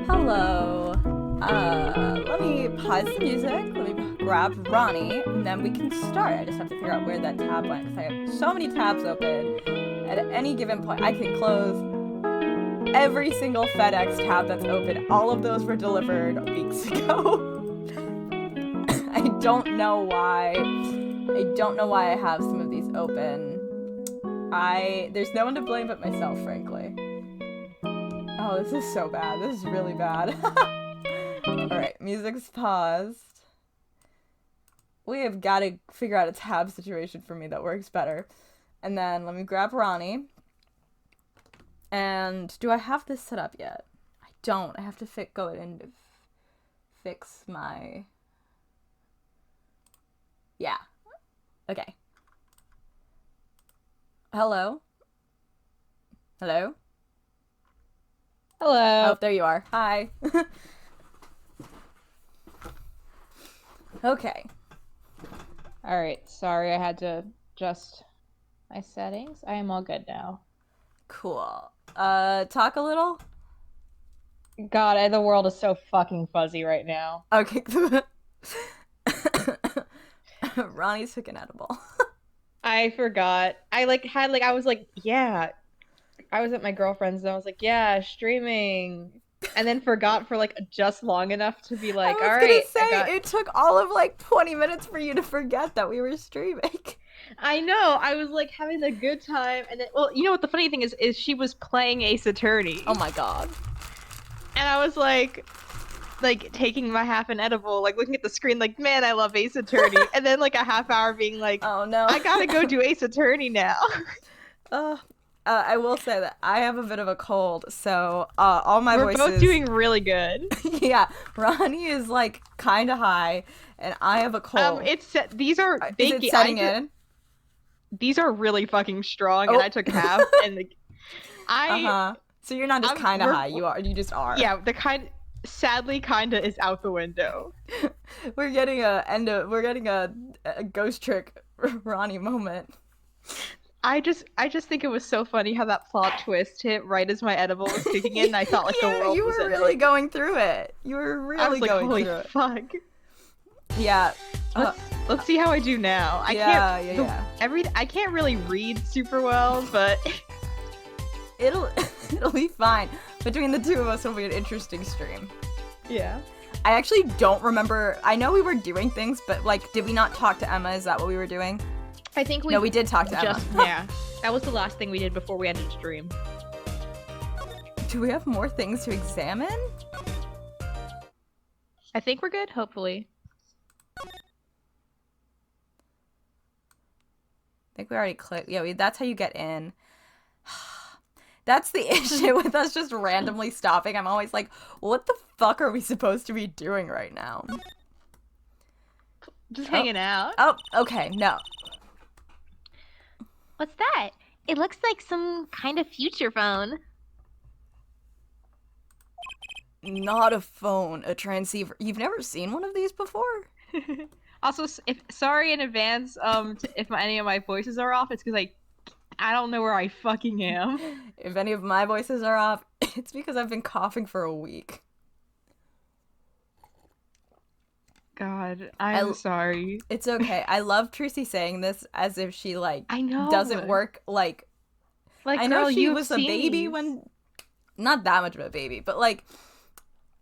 Hello. Let me pause the music. Let me grab Ronnie, and then we can start. I just have to figure out where that tab went because I have so many tabs open. At any given point, I can close every single FedEx tab that's open. All of those were delivered weeks ago. I don't know why. I don't know why I have some of these open. There's no one to blame but myself, frankly. Oh, this is so bad. This is really bad. Alright, music's paused. We have got to figure out a tab situation for me that works better. And then let me grab Ronnie. And do I have this set up yet? I don't. I have to go in to fix my... Yeah. Okay. Hello? Hello? Hello. Oh, there you are. Hi. Okay. All right. Sorry, I had to adjust my settings. I am all good now. Cool. Talk a little? God, the world is so fucking fuzzy right now. Okay. Ronnie took an edible. I forgot. I was like, yeah. I was at my girlfriend's and I was like, yeah, streaming. And then forgot for like just long enough to be like, I all was right, gonna say, it took all of like 20 minutes for you to forget that we were streaming. I know. I was like having a good time, and then, well, you know what the funny thing is she was playing Ace Attorney. Oh my god. And I was like taking my half an edible, like looking at the screen, like, man, I love Ace Attorney. And then like a half hour being like, oh no, I gotta go do Ace Attorney now. I will say that I have a bit of a cold, so all my We're voices. both doing really good. Yeah, Ronnie is like kind of high, and I have a cold. These are is it setting in? These are really fucking strong, and I took half, and So you're not just kind of high. You just are. Yeah, sadly kinda is out the window. We're getting a ghost trick Ronnie moment. I just think it was so funny how that plot twist hit right as my edible was kicking in, and I thought like the world you was were really going through it. You were really I was like, going holy through fuck. it. Yeah. Let's see how I do now. I can't really read super well, but it'll be fine. Between the two of us, it'll be an interesting stream. Yeah. I actually don't remember. I know we were doing things, but like, did we not talk to Emma? Is that what we were doing? I think we did talk to Emma. Yeah. That was the last thing we did before we ended stream. Do we have more things to examine? I think we're good, hopefully. I think we already clicked. Yeah, that's how you get in. That's the issue with us just randomly stopping. I'm always like, what the fuck are we supposed to be doing right now? Just hanging out. Oh, okay, no. What's that? It looks like some kind of future phone. Not a phone, a transceiver. You've never seen one of these before? Also, sorry in advance if any of my voices are off. It's because I don't know where I fucking am. If any of my voices are off, it's because I've been coughing for a week. God, I'm sorry. It's okay. I love Trucy saying this as if she I know doesn't work like I know girl, she was a baby when not that much of a baby, but like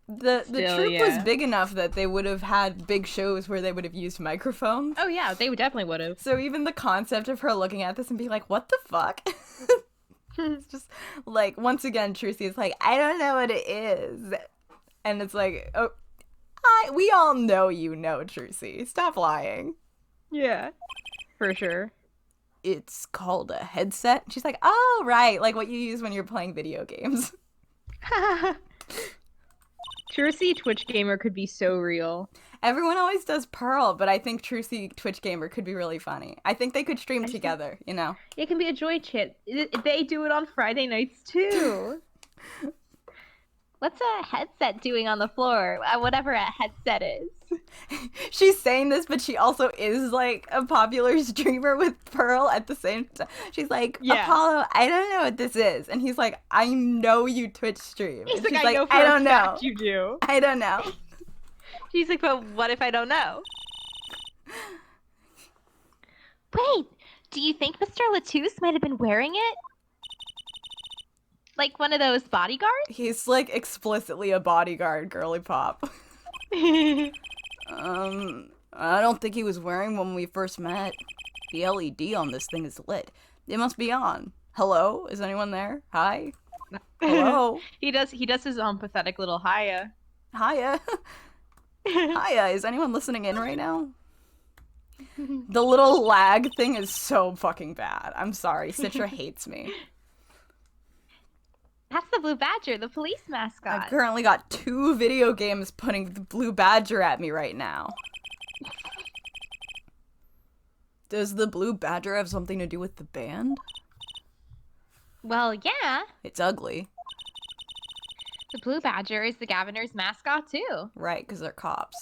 the troupe was big enough that they would have had big shows where they would have used microphones. Oh yeah, they definitely would have. So even the concept of her looking at this and being like, what the fuck? It's just like, once again, Trucy is like, I don't know what it is. And it's like, oh, we all know you know, Trucy. Stop lying. Yeah, for sure. It's called a headset. She's like, oh, right, like what you use when you're playing video games. Trucy Twitch gamer could be so real. Everyone always does Pearl, but I think Trucy Twitch gamer could be really funny. I think they could stream together, you know? It can be a joy chat. They do it on Friday nights too. What's a headset doing on the floor? Whatever a headset is. She's saying this, but she also is like a popular streamer with Pearl at the same time. She's like, Yeah. Apollo, I don't know what this is. And he's like, I know you Twitch stream. He's And like, she's I know for I a don't know. fact you do. I don't know. She's like, but what if I don't know? Wait, do you think Mr. Latouche might have been wearing it? Like one of those bodyguards? He's like explicitly a bodyguard, girly pop. I don't think he was wearing when we first met. The LED on this thing is lit. It must be on. Hello? Is anyone there? Hi? Hello? He does his own pathetic little hiya. Hiya. Hiya. Is anyone listening in right now? The little lag thing is so fucking bad. I'm sorry. Citra hates me. That's the Blue Badger, the police mascot. I've currently got 2 video games putting the Blue Badger at me right now. Does the Blue Badger have something to do with the band? Well, yeah. It's ugly. The Blue Badger is the governor's mascot, too. Right, because they're cops.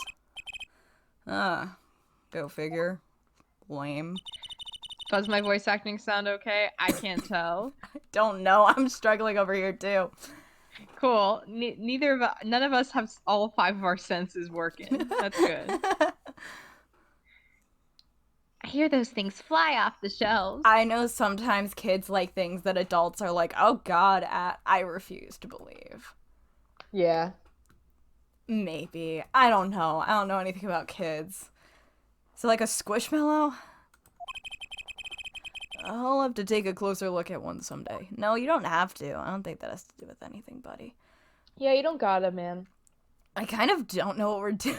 Go figure. Lame. Does my voice acting sound okay? I can't tell. Don't know. I'm struggling over here too. Cool. None of us have all 5 of our senses working. That's good. I hear those things fly off the shelves. I know sometimes kids like things that adults are like, oh god, I refuse to believe. Yeah. Maybe. I don't know. I don't know anything about kids. So like a squishmallow? I'll have to take a closer look at one someday. No, you don't have to. I don't think that has to do with anything, buddy. Yeah, you don't gotta, man. I kind of don't know what we're doing.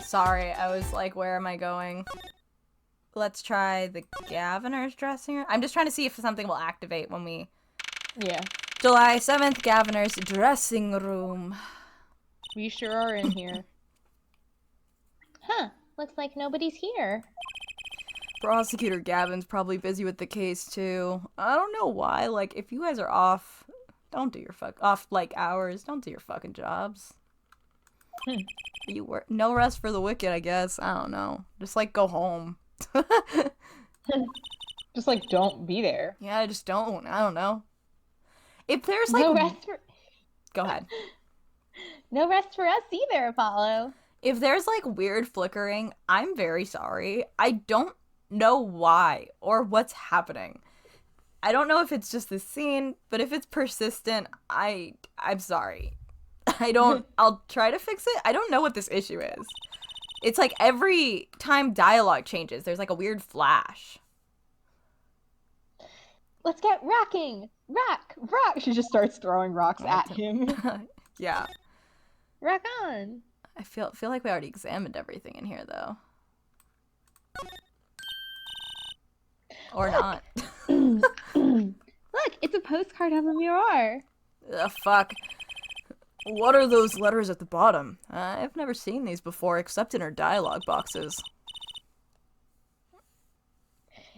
Sorry, I was like, where am I going? Let's try the Governor's dressing room. I'm just trying to see if something will activate when we... Yeah. July 7th, Governor's dressing room. We sure are in here. Huh. Looks like nobody's here. Prosecutor Gavin's probably busy with the case, too. I don't know why. Like, if you guys are off, don't do your off, like, hours. Don't do your fucking jobs. You work... No rest for the wicked, I guess. I don't know. Just, like, go home. Just like don't be there. Yeah, I just don't. I don't know. If there's like No rest for... Go ahead. No rest for us either, Apollo. If there's like weird flickering, I'm very sorry. I don't know why or what's happening. I don't know if it's just the scene, but if it's persistent, I'm sorry. I'll try to fix it. I don't know what this issue is. It's like every time dialogue changes, there's like a weird flash. Let's get rocking! Rock! Rock! She just starts throwing rocks at him. Yeah. Rock on! I feel like we already examined everything in here, though. Or not. Look, it's a postcard of a mirror. Ugh, fuck. What are those letters at the bottom? I've never seen these before, except in her dialogue boxes.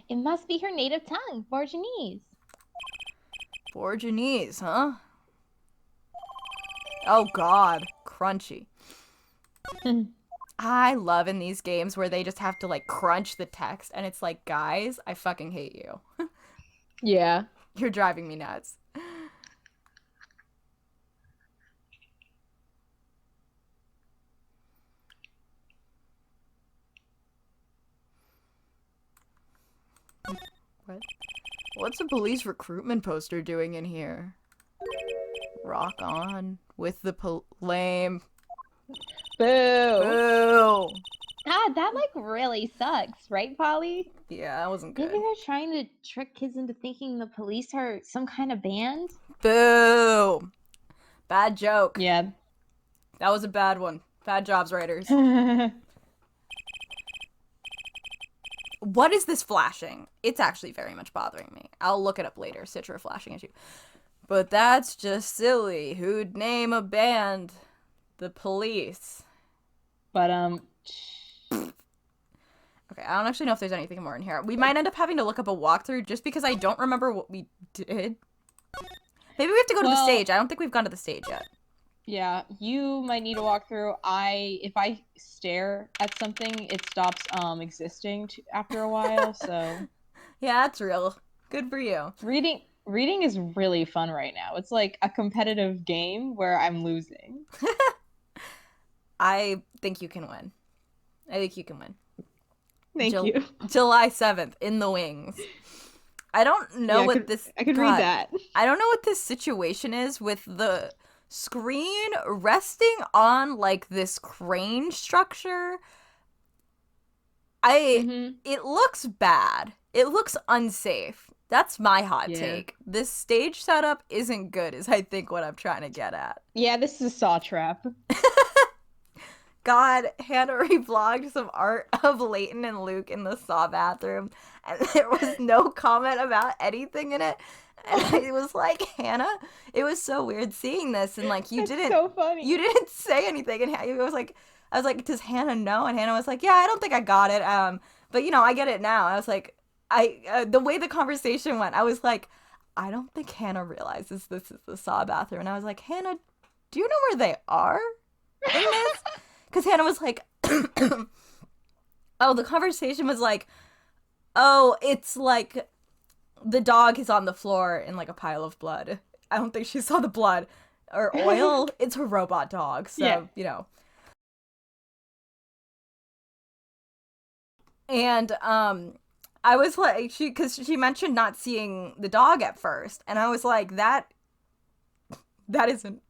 It must be her native tongue, Borginese. Borginese, huh? Oh god, crunchy. I love in these games where they just have to like crunch the text and it's like, guys, I fucking hate you. Yeah. You're driving me nuts. What? What's a police recruitment poster doing in here? Rock on with the lame. Boo! Boo! God, that like really sucks, right, Polly? Yeah, that wasn't good. Maybe they're trying to trick kids into thinking the police are some kind of band? Boo! Bad joke. Yeah. That was a bad one. Bad jobs, writers. What is this flashing? It's actually very much bothering me. I'll look it up later. Citra flashing issue. But that's just silly. Who'd name a band The police. But Okay, I don't actually know if there's anything more in here. We might end up having to look up a walkthrough just because I don't remember what we did. Maybe we have to go to the stage. I don't think we've gone to the stage yet. Yeah, you might need to walk through. If I stare at something, it stops existing after a while. So yeah, that's real. Good for you. Reading is really fun right now. It's like a competitive game where I'm losing. I think you can win. I think you can win. Thank you. July 7th, in the wings. I don't know what this... I could read that. I don't know what this situation is with the screen resting on, like, this crane structure. It looks bad. It looks unsafe. That's my hot take. This stage setup isn't good, is I think what I'm trying to get at. Yeah, this is a saw trap. God, Hannah revlogged some art of Leighton and Luke in the Saw bathroom, and there was no comment about anything in it. And it was like, Hannah, it was so weird seeing this, and like you didn't say anything, and I was like, does Hannah know? And Hannah was like, yeah, I don't think I got it. But you know, I get it now. I was like, the way the conversation went, I was like, I don't think Hannah realizes this is the Saw bathroom, and I was like, Hannah, do you know where they are in this? Because Hannah was like, oh, the conversation was like, oh, it's like the dog is on the floor in like a pile of blood. I don't think she saw the blood or oil. It's a robot dog. So, you know. And I was like, because she mentioned not seeing the dog at first. And I was like, that isn't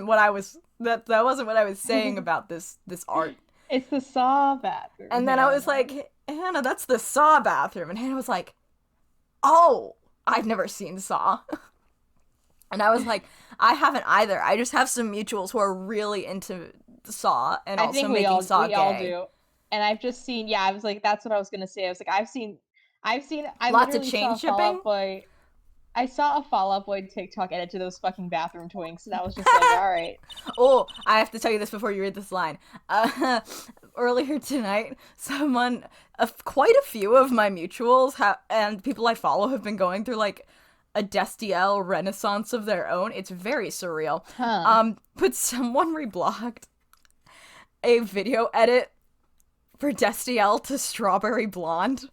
what I was... That wasn't what I was saying about this art. It's the Saw bathroom. And then I was like, Hannah, that's the Saw bathroom. And Hannah was like, oh, I've never seen Saw. And I was like, I haven't either. I just have some mutuals who are really into Saw and also making Saw gay. We all do. And I've just seen, I was like, that's what I was going to say. I was like, I lots of chain shipping. I saw a Fall Out Boy TikTok edit to those fucking bathroom twinks, and I was just like, all right. Oh, I have to tell you this before you read this line. Earlier tonight, quite a few of my mutuals and people I follow have been going through like a Destiel renaissance of their own. It's very surreal. But someone reblogged a video edit for Destiel to Strawberry Blonde.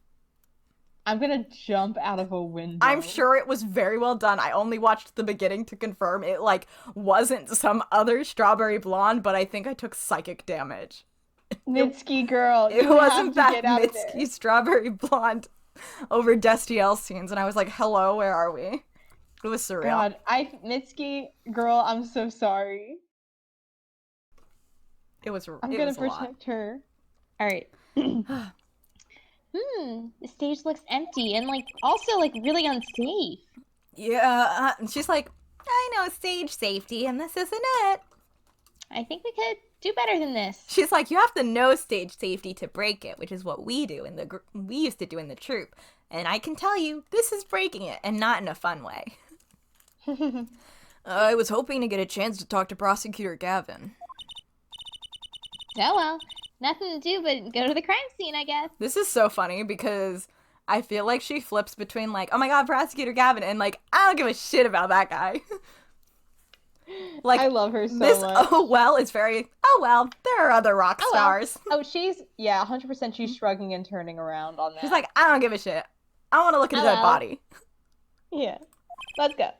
I'm gonna jump out of a window. I'm sure it was very well done. I only watched the beginning to confirm it, like, wasn't some other Strawberry Blonde, but I think I took psychic damage. Mitski girl. It wasn't that Mitski Strawberry Blonde over Destiel scenes, and I was like, hello, where are we? It was surreal. God, Mitski girl, I'm so sorry. I'm gonna protect her. Alright. The stage looks empty and, like, also, like, really unsafe. Yeah, she's like, I know stage safety, and this isn't it. I think we could do better than this. She's like, you have to know stage safety to break it, which is what we do we used to do in the troupe. And I can tell you, this is breaking it, and not in a fun way. I was hoping to get a chance to talk to Prosecutor Gavin. Oh well. Nothing to do but go to the crime scene, I guess. This is so funny because I feel like she flips between like, oh my god, Prosecutor Gavin, and like, I don't give a shit about that guy. Like, I love her so much. Oh well, it's very, oh well, there are other rock stars. Well. Oh, she's, 100% she's shrugging and turning around on that. She's like, I don't give a shit. I want to look at that body. Yeah. Let's go.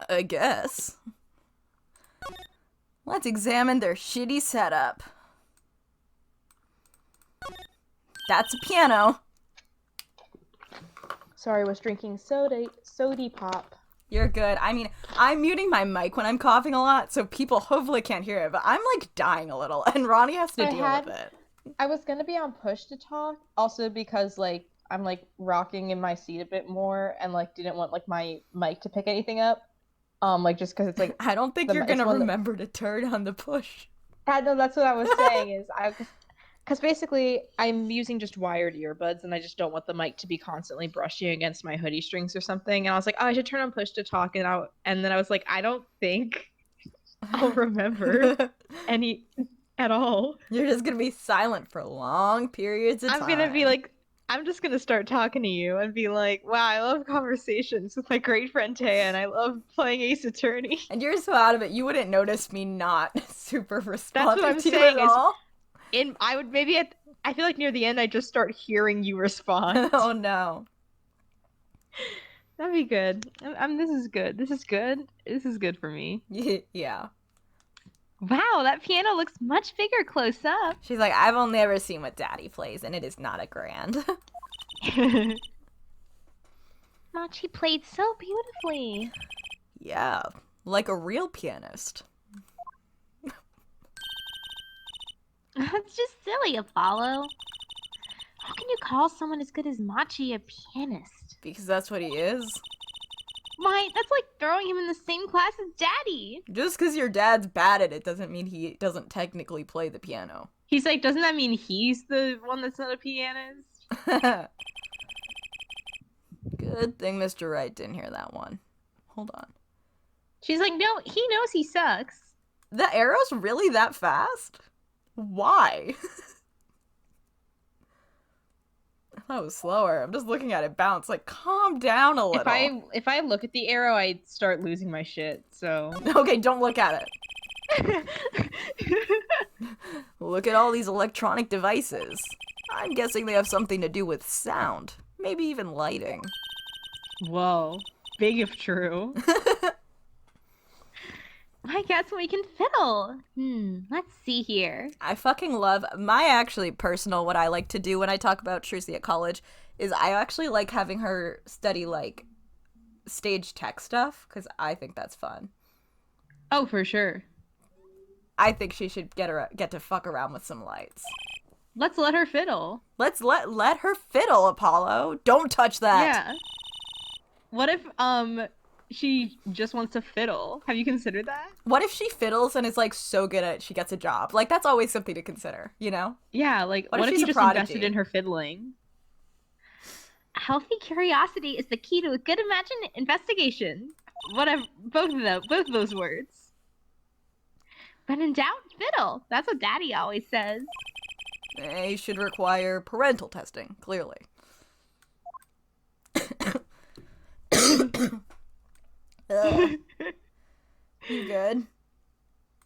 I guess. Let's examine their shitty setup. That's a piano. Sorry, I was drinking soda pop. You're good. I mean, I'm muting my mic when I'm coughing a lot, so people hopefully can't hear it, but I'm like dying a little, and Ronnie has to deal with it. I was gonna be on push to talk, also because like I'm like rocking in my seat a bit more, and like didn't want like my mic to pick anything up. Like just because it's like I don't think you're gonna remember to turn on the push. No, that's what I was saying is because basically I'm using just wired earbuds and I just don't want the mic to be constantly brushing against my hoodie strings or something. And I was like, oh, I should turn on push to talk, and then I was like, I don't think I'll remember any at all. You're just gonna be silent for long periods of time. I'm gonna be like, I'm just gonna start talking to you and be like, wow, I love conversations with my great friend Taya, and I love playing Ace Attorney. And you're so out of it, you wouldn't notice me not super responding I'm to you saying at is- all. I would maybe I feel like near the end I just start hearing you respond. Oh no. That'd be good. This is good. This is good. This is good for me. Yeah. Wow, that piano looks much bigger close up. She's like, I've only ever seen what Daddy plays, and it is not a grand. Machi played so beautifully. Yeah, like a real pianist. That's just silly, Apollo. How can you call someone as good as Machi a pianist? Because that's what he is. Why, that's like throwing him in the same class as Daddy. Just because your dad's bad at it doesn't mean he doesn't technically play the piano. He's like, doesn't that mean he's the one that's not a pianist? Good thing Mr. Wright didn't hear that one. Hold on. She's like, no, he knows he sucks. The arrow's really that fast? Why? I thought it was slower. I'm just looking at it bounce. Like, calm down a little. If I look at the arrow, I start losing my shit. So Okay, don't look at it. Look at all these electronic devices. I'm guessing they have something to do with sound. Maybe even lighting. whoa, big if true. I guess we can fiddle. Let's see here. I fucking love my actually personal what I like to do when I talk about Trucy at college is I actually like having her study like stage tech stuff because I think that's fun. Oh, for sure. I think she should get to fuck around with some lights. Let's let her fiddle. Let's let her fiddle, Apollo. Don't touch that. Yeah. What if she just wants to fiddle? Have you considered that? What if she fiddles and is like so good at it she gets a job? Like that's always something to consider, you know? Yeah, like What if if she's you a just prodigy? invested in her fiddling? Healthy curiosity is the key to a good investigation. Whatever, both of those words. When in doubt, fiddle. That's what Daddy always says. They should require parental testing, clearly. Ugh. You good?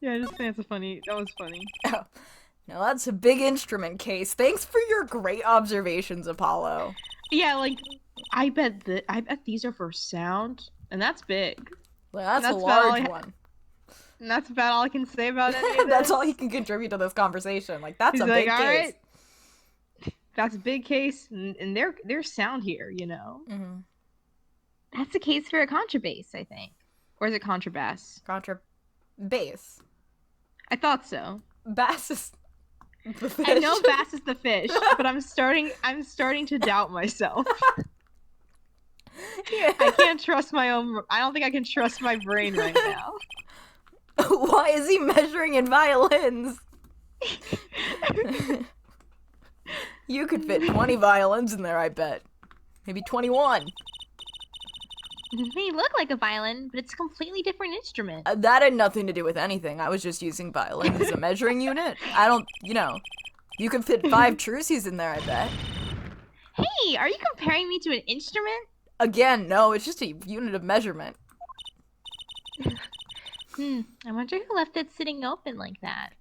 Yeah, I just think that was funny. Oh, now that's a big instrument case. Thanks for your great observations, Apollo. Yeah, like I bet these are for sound, and that's big. Well, that's a That's about all large I one. And that's about all I can say about any of this. That's all you can contribute to this conversation. Like that's He's a like, big all case. right, that's a big case, and there's sound here, you know. Mm-hmm. That's a case for a contrabass, I think. Or is it contrabass? Contra bass. I thought so. Bass is the fish. I know bass is the fish, but I'm starting to doubt myself. Yeah. I can't trust my own. I don't think I can trust my brain right now. Why is he measuring in violins? You could fit 20 violins in there, I bet. Maybe 21. It may look like a violin, but it's a completely different instrument. That had nothing to do with anything. I was just using violin as a measuring unit. I don't, you could fit 5 Trucies in there, I bet. Hey, are you comparing me to an instrument? Again, no, it's just a unit of measurement. I wonder who left it sitting open like that.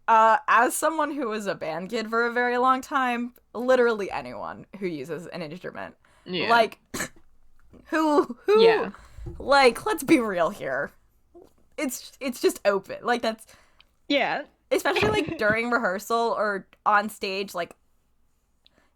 As someone who was a band kid for a very long time, literally anyone who uses an instrument. Yeah. Like, who, Yeah. like, let's be real here. It's just open. Like, that's, Yeah. especially, like, during rehearsal or on stage, like,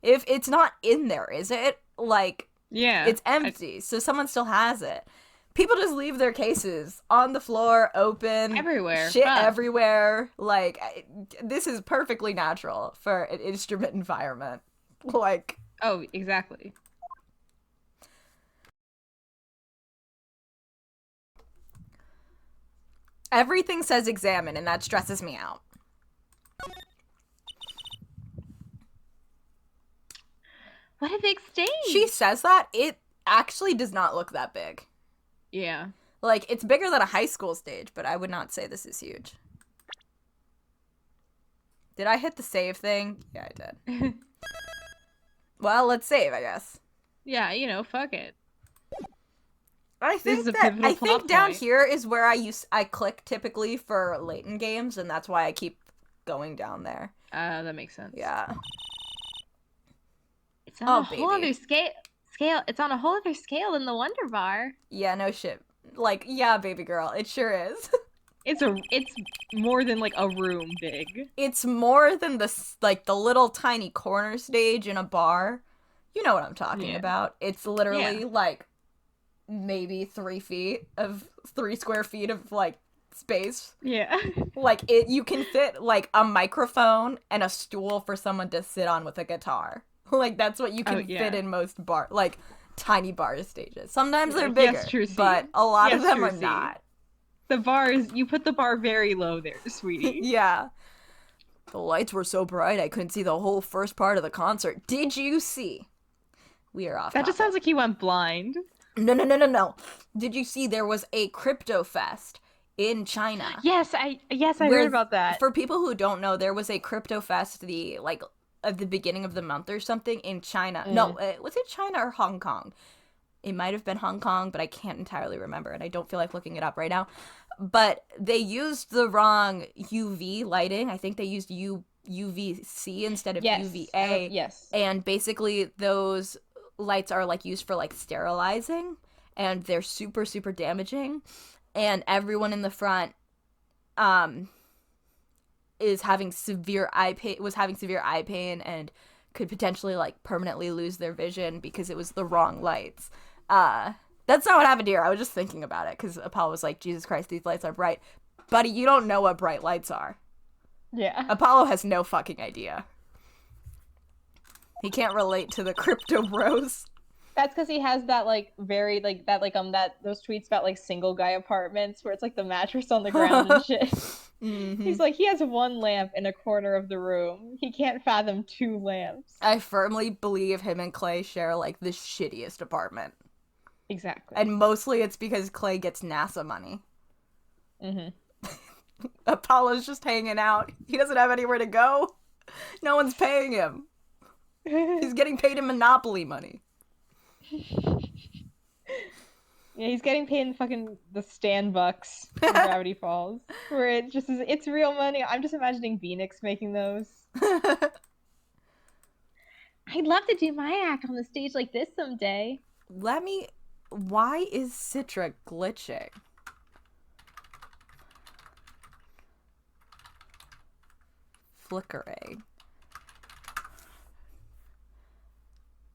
if it's not in there, is it? Like, Yeah. it's empty, so someone still has it. People just leave their cases on the floor, open. Everywhere. Shit Fuck. everywhere. Like, this is perfectly natural for an instrument environment. Like, Oh, exactly. everything says examine, and that stresses me out. What a big stage! She says that, it actually does not look that big. Yeah. Like, it's bigger than a high school stage, but I would not say this is huge. Did I hit the save thing? Yeah, I did. Well, let's save, I guess. Yeah, you know, fuck it. I This is think a pivotal plot down point. here is where I click typically for Layton games, and that's why I keep going down there. That makes sense. Yeah. It's on Oh, a whole baby. other scale. It's on a whole other scale than the Wonder Bar. Yeah, no shit. Like, yeah, baby girl, it sure is. It's more than like a room big. It's more than the little tiny corner stage in a bar. You know what I'm talking Yeah. about. It's literally Yeah. like maybe 3 square feet of like space. Yeah. Like you can fit like a microphone and a stool for someone to sit on with a guitar. Like that's what you can yeah. fit in most like tiny bar stages. Sometimes they're Yes, bigger, true, C. but a lot of Yes, them true, are C. not. The bar is, you put the bar very low there, sweetie. Yeah. The lights were so bright I couldn't see the whole first part of the concert. Did you see? We are off That just topic. sounds like he went blind. No. Did you see there was a crypto fest in China? Yes, I Where- heard about that. For people who don't know, there was a crypto fest at the beginning of the month or something in China. No, was it China or Hong Kong? It might have been Hong Kong, but I can't entirely remember, and I don't feel like looking it up right now. But they used the wrong UV lighting. I think they used UVC instead of UVA. Yes. And basically those lights are like used for like sterilizing, and they're super, super damaging. And everyone in the front was having severe eye pain and could potentially like permanently lose their vision because it was the wrong lights. That's not what happened here. I was just thinking about it because Apollo was like, Jesus Christ, these lights are bright. Buddy, you don't know what bright lights are. Yeah. Apollo has no fucking idea. He can't relate to the crypto bros. That's because he has that like very like that like that those tweets about like single guy apartments where it's like the mattress on the ground and shit. Mm-hmm. He's like, he has one lamp in a corner of the room. He can't fathom 2 lamps. I firmly believe him and Clay share like the shittiest apartment. Exactly. And mostly it's because Clay gets NASA money. Mm-hmm. Apollo's just hanging out. He doesn't have anywhere to go. No one's paying him. He's getting paid in Monopoly money. Yeah, he's getting paid in fucking the Stan bucks from Gravity Falls, where it just is, it's real money. I'm just imagining Phoenix making those. I'd love to do my act on the stage like this someday. Why is Citra glitching? Flickering.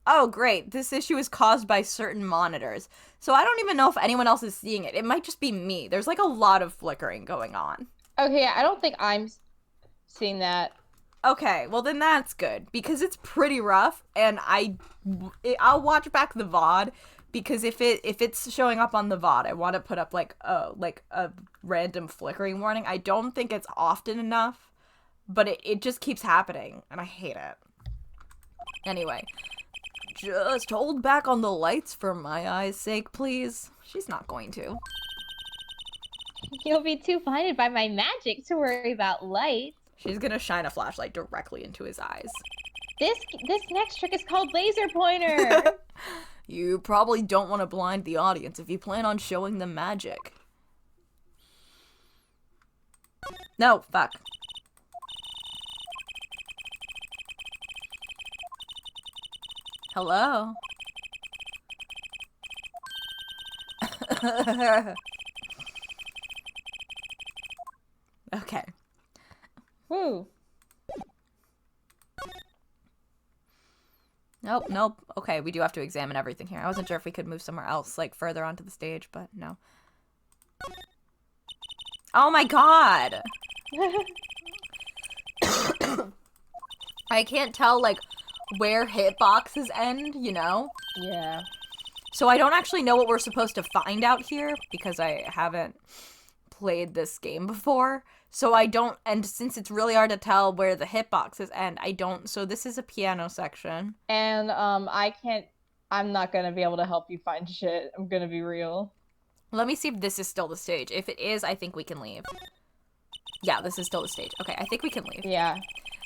Oh, great. This issue is caused by certain monitors. So I don't even know if anyone else is seeing it. It might just be me. There's like a lot of flickering going on. Okay, I don't think I'm seeing that. Okay, well then that's good because it's pretty rough, and I'll watch back the VOD because if it's showing up on the VOD, I want to put up like a random flickering warning. I don't think it's often enough, but it just keeps happening, and I hate it. Anyway, just hold back on the lights for my eyes' sake, please. She's not going to. You'll be too blinded by my magic to worry about light. She's gonna shine a flashlight directly into his eyes. This next trick is called laser pointer. You probably don't want to blind the audience if you plan on showing them magic. No, fuck. Hello? Okay. Woo. Nope. Okay, we do have to examine everything here. I wasn't sure if we could move somewhere else, like further onto the stage, but no. Oh my god! I can't tell, like, where hitboxes end, you know? Yeah. So I don't actually know what we're supposed to find out here, because I haven't played this game before. So I don't, and since it's really hard to tell where the hitboxes end, I don't, so this is a piano section. And I'm not gonna be able to help you find shit. I'm gonna be real. Let me see if this is still the stage. If it is, I think we can leave. Yeah, this is still the stage. Okay, I think we can leave. Yeah.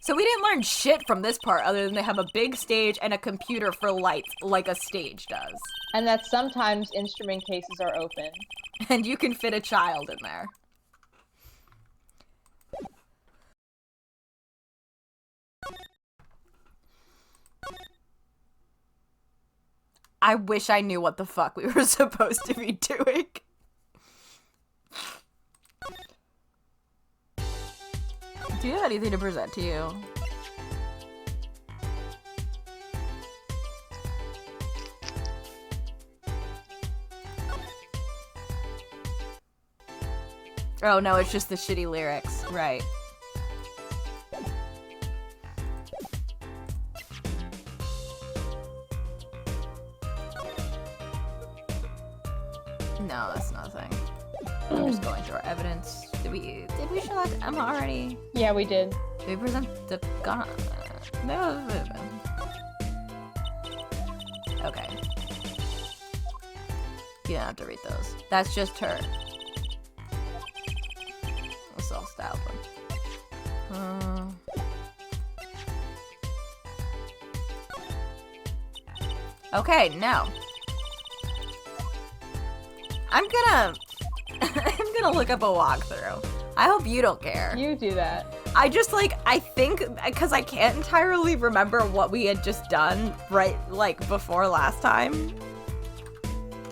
So we didn't learn shit from this part other than they have a big stage and a computer for lights like a stage does. And that sometimes instrument cases are open. And you can fit a child in there. I wish I knew what the fuck we were supposed to be doing. Do you have anything to present to you? Oh no, it's just the shitty lyrics. Right. No, that's nothing. I'm just going through our evidence. Did we select Emma already? Yeah, we did. Did we present the gun? No. Okay. You don't have to read those. That's just her. Let's all style them. Okay, now. I'm gonna look up a walkthrough. I hope you don't care. You do that. I just, like, I think, because I can't entirely remember what we had just done right, like, before last time.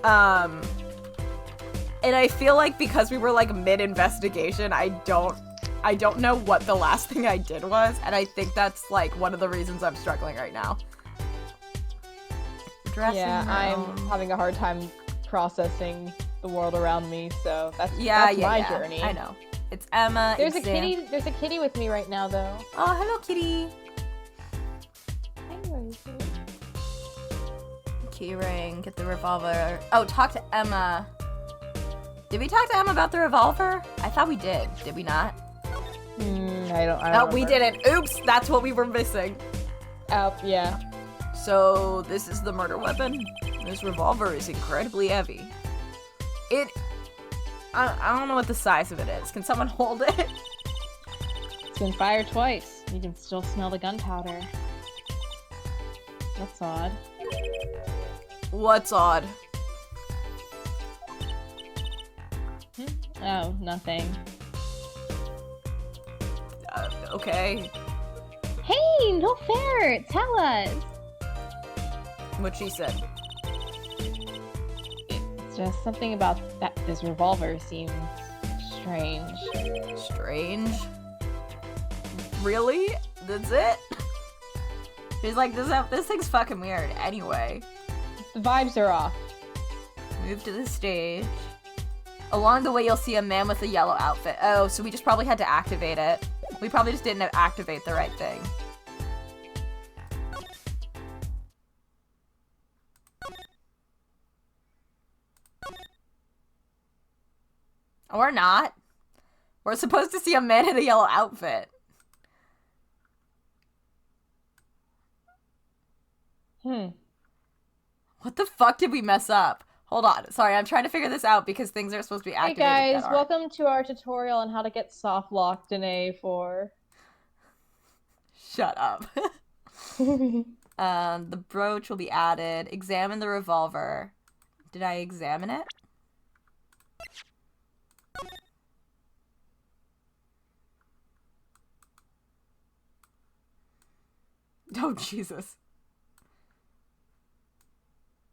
And I feel like because we were, like, mid-investigation, I don't know what the last thing I did was, and I think that's, like, one of the reasons I'm struggling right now. Dressing room. I'm having a hard time processing the world around me, so that's my journey. I know. It's Emma. There's a kitty with me right now, though. Oh, hello, kitty. Anyways. Keyring, get the revolver. Oh, talk to Emma. Did we talk to Emma about the revolver? I thought we did. Did we not? I don't Oh, we didn't. Oops, that's what we were missing. Oh, yeah. So, this is the murder weapon. This revolver is incredibly heavy. I don't know what the size of it is. Can someone hold it? It's been fired twice. You can still smell the gunpowder. That's odd. What's odd? Oh, nothing. Okay. Hey, no fair! Tell us! What she said. It's just something about this revolver seems strange. Strange? Really? That's it? She's like, this thing's fucking weird. Anyway. The vibes are off. Move to the stage. Along the way, you'll see a man with a yellow outfit. Oh, so we just probably had to activate it. We probably just didn't activate the right thing. Or not. We're supposed to see a man in a yellow outfit. What the fuck did we mess up? Hold on. Sorry, I'm trying to figure this out because things are supposed to be activated. Hey guys, welcome to our tutorial on how to get soft locked in A4. Shut up. The brooch will be added. Examine the revolver. Did I examine it? Oh, Jesus.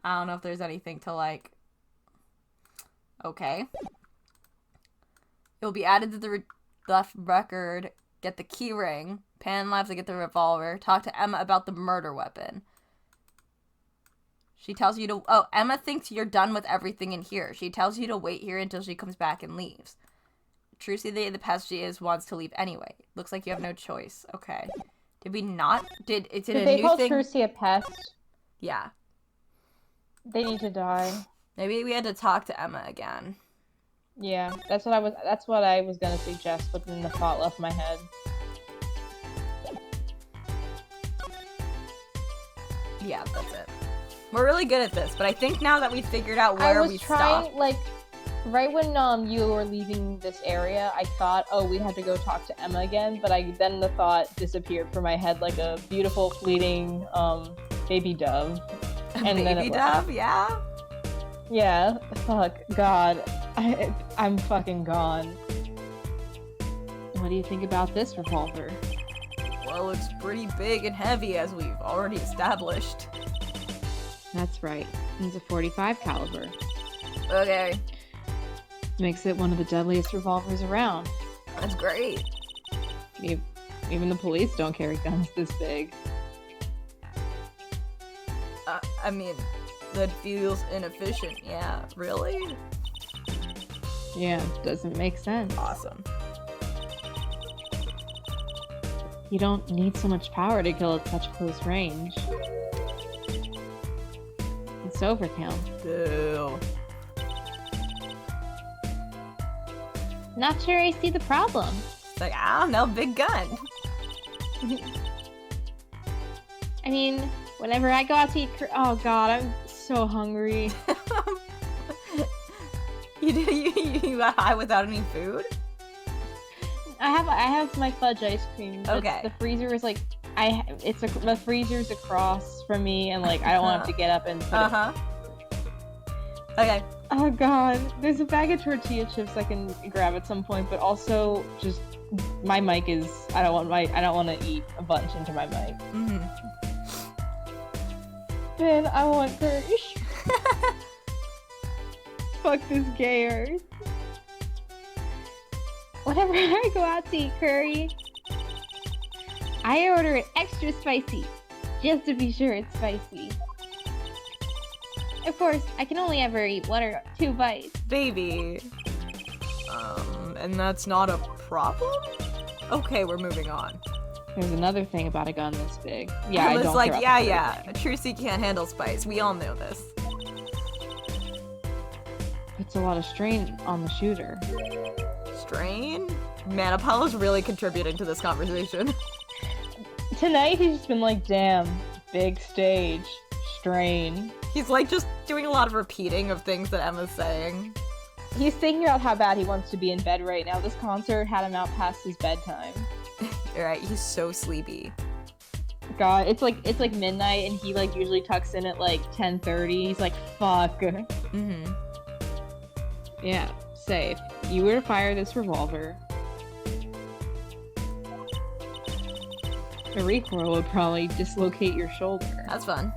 I don't know if there's anything to, like... Okay. It will be added to the left record. Get the key ring. Pan left to get the revolver. Talk to Emma about the murder weapon. She tells you to... Oh, Emma thinks you're done with everything in here. She tells you to wait here until she comes back and leaves. Trucy, the past she is, wants to leave anyway. Looks like you have no choice. Okay. Did we not? Did a new thing? Did they call Trucy a pest? Yeah. They need to die. Maybe we had to talk to Emma again. Yeah, that's what I was gonna suggest, but then the thought left my head. Yeah, that's it. We're really good at this, but I think now that we figured out where we stopped. Right when you were leaving this area, I thought, oh, we had to go talk to Emma again, but then the thought disappeared from my head like a beautiful fleeting baby dove. And then Baby dove, yeah? Yeah, fuck, God. I'm fucking gone. What do you think about this revolver? Well, it's pretty big and heavy, as we've already established. That's right. It's a .45 caliber. Okay, Makes it one of the deadliest revolvers around. that's great. Even the police don't carry guns this big. I mean, that feels inefficient, yeah. Really? Yeah, doesn't make sense. Awesome. You don't need so much power to kill at such close range. It's overkill. Boo. Not sure I see the problem. It's like, I don't know, big gun. I mean, whenever I go out to eat, oh god, I'm so hungry. You got high without any food? I have my fudge ice cream. But Okay. The freezer is like, the freezer's across from me, and like I don't want to have to get up and put it. Okay. Oh god, there's a bag of tortilla chips I can grab at some point, but also just my mic is. I don't want to eat a bunch into my mic. Mm-hmm. Man, I want curry. Fuck this gay earth. Whenever I go out to eat curry, I order it extra spicy, just to be sure it's spicy. Of course, I can only ever eat 1 or 2 bites. Baby. And that's not a problem? Okay, we're moving on. There's another thing about a gun this big. Yeah, I was don't like, care yeah, about the yeah. Trucy can't handle spice. We all know this. Puts a lot of strain on the shooter. Strain? Man, Apollo's really contributing to this conversation. Tonight he's just been like, damn, big stage, strain. He's like just doing a lot of repeating of things that Emma's saying. He's thinking about how bad he wants to be in bed right now. This concert had him out past his bedtime. Alright, he's so sleepy. God, it's like midnight and he like usually tucks in at like 10:30. He's like, fuck. Mm-hmm. Yeah, safe. You were to fire this revolver. The recoil would probably dislocate your shoulder. That's fun.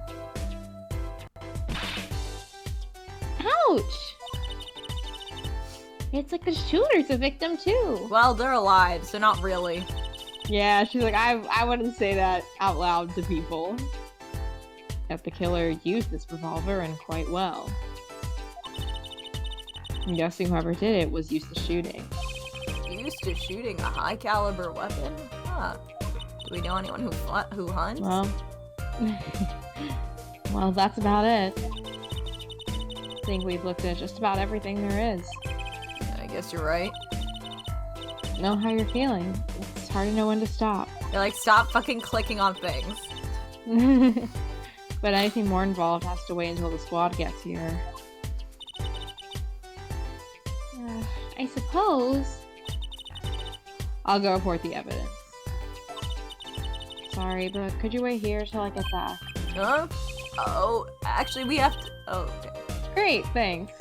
Ouch! It's like the shooter's a victim too. Well, they're alive, so not really. Yeah, she's like, I wouldn't say that out loud to people. That the killer used this revolver and quite well. I'm guessing whoever did it was used to shooting. Used to shooting a high caliber weapon? Huh. Do we know anyone who hunts? Well, well, that's about it. I think we've looked at just about everything there is. I guess you're right. Know how you're feeling. It's hard to know when to stop. You're like, stop fucking clicking on things. But anything more involved has to wait until the squad gets here. I suppose. I'll go report the evidence. Sorry, but could you wait here till I get back? Huh? Oh, actually, we have to. Oh, okay. Great, thanks.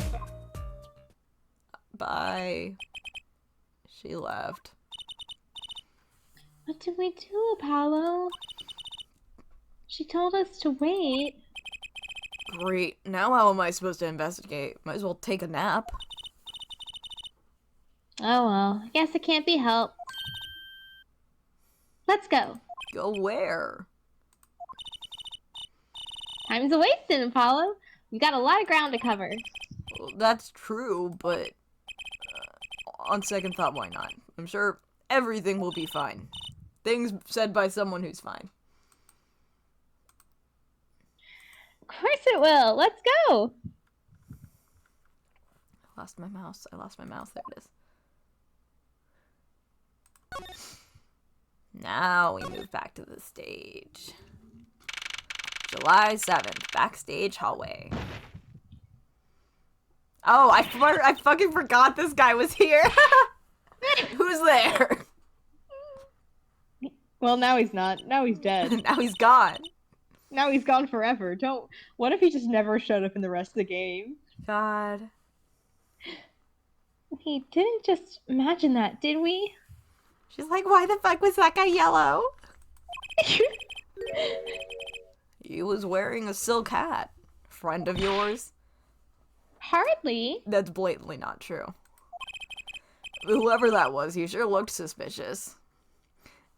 Bye. She left. What did we do, Apollo? She told us to wait. Great. Now how am I supposed to investigate? Might as well take a nap. Oh well, I guess it can't be helped. Let's go. Go where? Time's a-wasting, Apollo. We got a lot of ground to cover. Well, that's true, but on second thought, why not? I'm sure everything will be fine. Things said by someone who's fine. Of course it will. Let's go. I lost my mouse. There it is. Now we move back to the stage. July 7th, backstage hallway. Oh, I fucking forgot this guy was here. Who's there? Well, now he's not. Now he's dead. Now he's gone. Now he's gone forever. Don't. What if he just never showed up in the rest of the game? God. We didn't just imagine that, did we? She's like, why the fuck was that guy yellow? He was wearing a silk hat. Friend of yours? Hardly. That's blatantly not true. Whoever that was, he sure looked suspicious.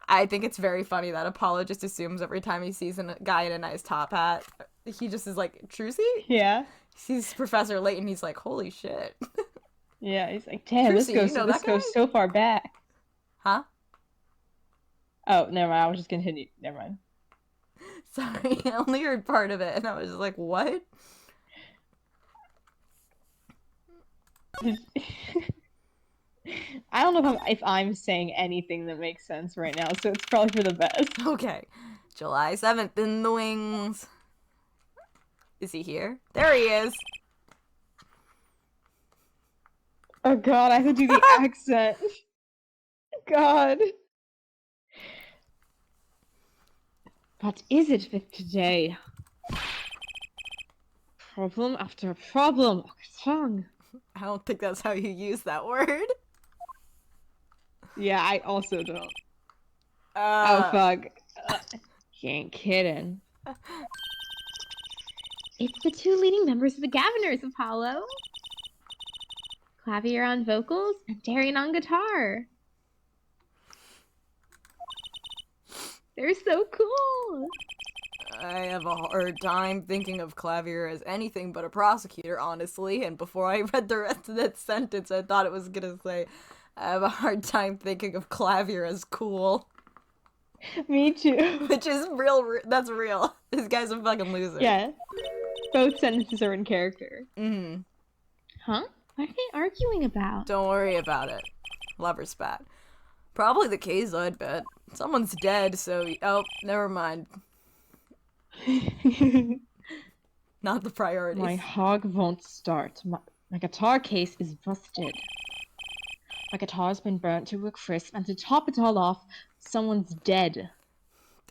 I think it's very funny that Apollo just assumes every time he sees a guy in a nice top hat, he just is like, Trucy? Yeah. He sees Professor Layton, he's like, holy shit. Yeah. He's like, damn, Trucy, this you know goes that guy? so far back. Huh? Oh, never mind. I was just continue. Never mind. Sorry, I only heard part of it, and I was just like, what? I don't know if I'm saying anything that makes sense right now, so it's probably for the best. Okay. July 7th in the wings. Is he here? There he is. Oh god, I have to do the accent. God. What is it with today? Problem after problem. What's wrong? I don't think that's how you use that word. Yeah, I also don't. Oh Uh, fuck. You ain't kidding. It's the two leading members of the Gaviners, Apollo. Clavier on vocals and Darian on guitar. They're so cool. I have a hard time thinking of Clavier as anything but a prosecutor, honestly, and before I read the rest of that sentence, I thought it was gonna say, I have a hard time thinking of Clavier as cool. Me too. Which is real, that's real. This guy's a fucking loser. Yeah. Both sentences are in character. Mm-hmm. Huh? What are they arguing about? Don't worry about it. Lover spat. Probably the case, I'd bet. Someone's dead, so... Oh, never mind. Not the priorities. My hog won't start. My guitar case is busted. My guitar's been burnt to a crisp, and to top it all off, someone's dead.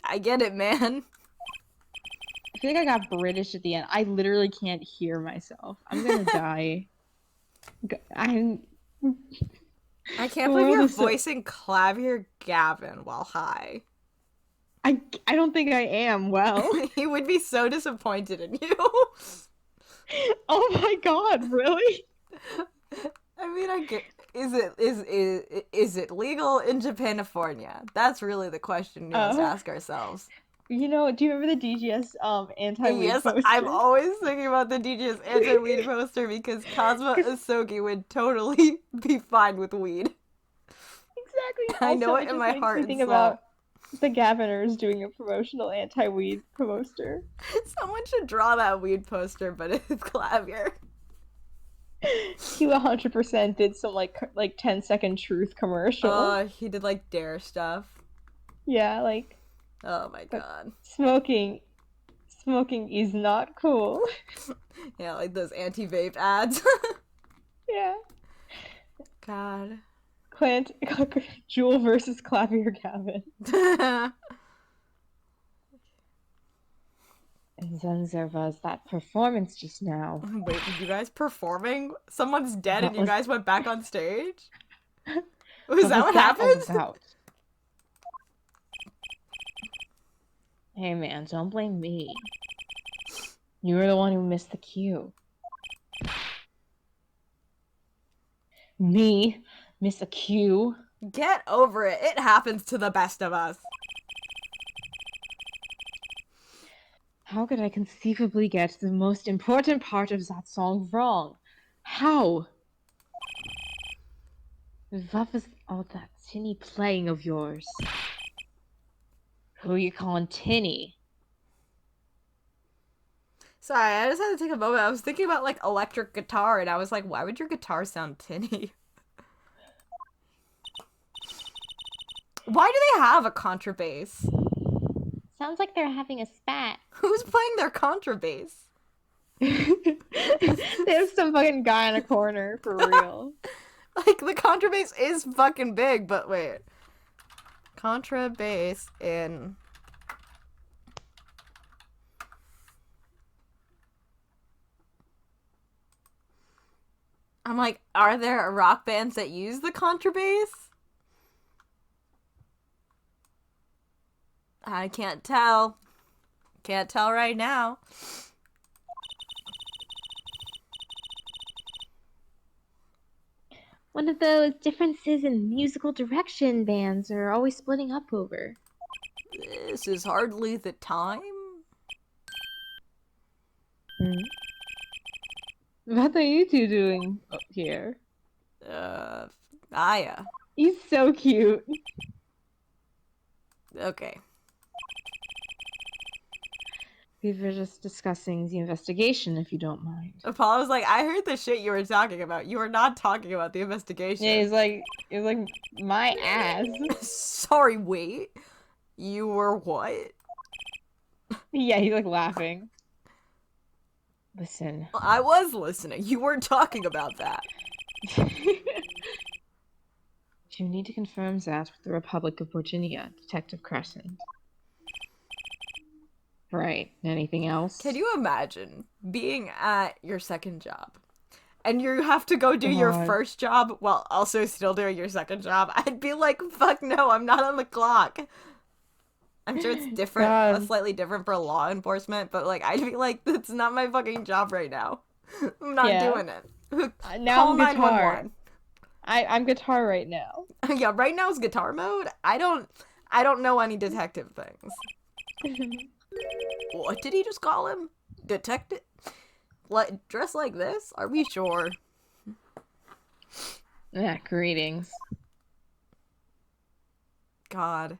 I get it, man. I feel like I got British at the end. I literally can't hear myself. I'm gonna die. I can't The believe world you're is so- voicing Clavier Gavin while high. I don't think I am. Well. He would be so disappointed in you. Oh my god, really? I mean, I get... Is it legal in Japanifornia? That's really the question we must ask ourselves. You know, do you remember the DGS anti-weed Yes, poster? I'm always thinking about the DJ's anti-weed poster because Cosmo Asogi would totally be fine with weed. Exactly. I know Also, it in just my makes heart me and think soul. about the Gaviners doing a promotional anti-weed poster. Someone should draw that weed poster, but it's Clavier. He 100% did some like 10-second truth commercial. Oh, he did like dare stuff. Yeah, like Oh my god. smoking is not cool. Yeah, like those anti-vape ads. Yeah. God. Jewel versus Clavier Gavin. And then there was that performance just now. Wait, did you guys performing? Someone's dead and you guys went back on stage? Was that what happened? About? Hey man, don't blame me. You were the one who missed the cue. Me? Miss a cue? Get over it. It happens to the best of us. How could I conceivably get the most important part of that song wrong? How? What was all that tinny playing of yours? Who you calling tinny? Sorry, I just had to take a moment. I was thinking about like electric guitar and I was like, why would your guitar sound tinny? Why do they have a contrabass? Sounds like they're having a spat. Who's playing their contrabass? They have some fucking guy in a corner for real. Like, the contrabass is fucking big, but wait. Contrabass in... I'm like, are there rock bands that use the contrabass? I can't tell. Can't tell right now. One of those differences in musical direction bands are always splitting up over. This is hardly the time. What are you two doing up here? Aya. He's so cute. Okay. We were just discussing the investigation, if you don't mind. Apollo's like, I heard the shit you were talking about. You were not talking about the investigation. Yeah, it was like my ass. Sorry, wait. You were what? Yeah, he's like laughing. Listen. I was listening. You weren't talking about that. You need to confirm that with the Republic of Virginia, Detective Crescent. Right. Anything else? Can you imagine being at your second job and you have to go do your God. first job while also still doing your second job? I'd be like, fuck no, I'm not on the clock. I'm sure it's different, God. slightly different for law enforcement, but like, I'd be like, that's not my fucking job right now. I'm not doing it. Now Call I'm guitar. 911. I'm guitar right now. Yeah, right now is guitar mode. I don't know any detective things. What did he just call him? Detective? Like, dressed like this? Are we sure? Yeah, greetings. God.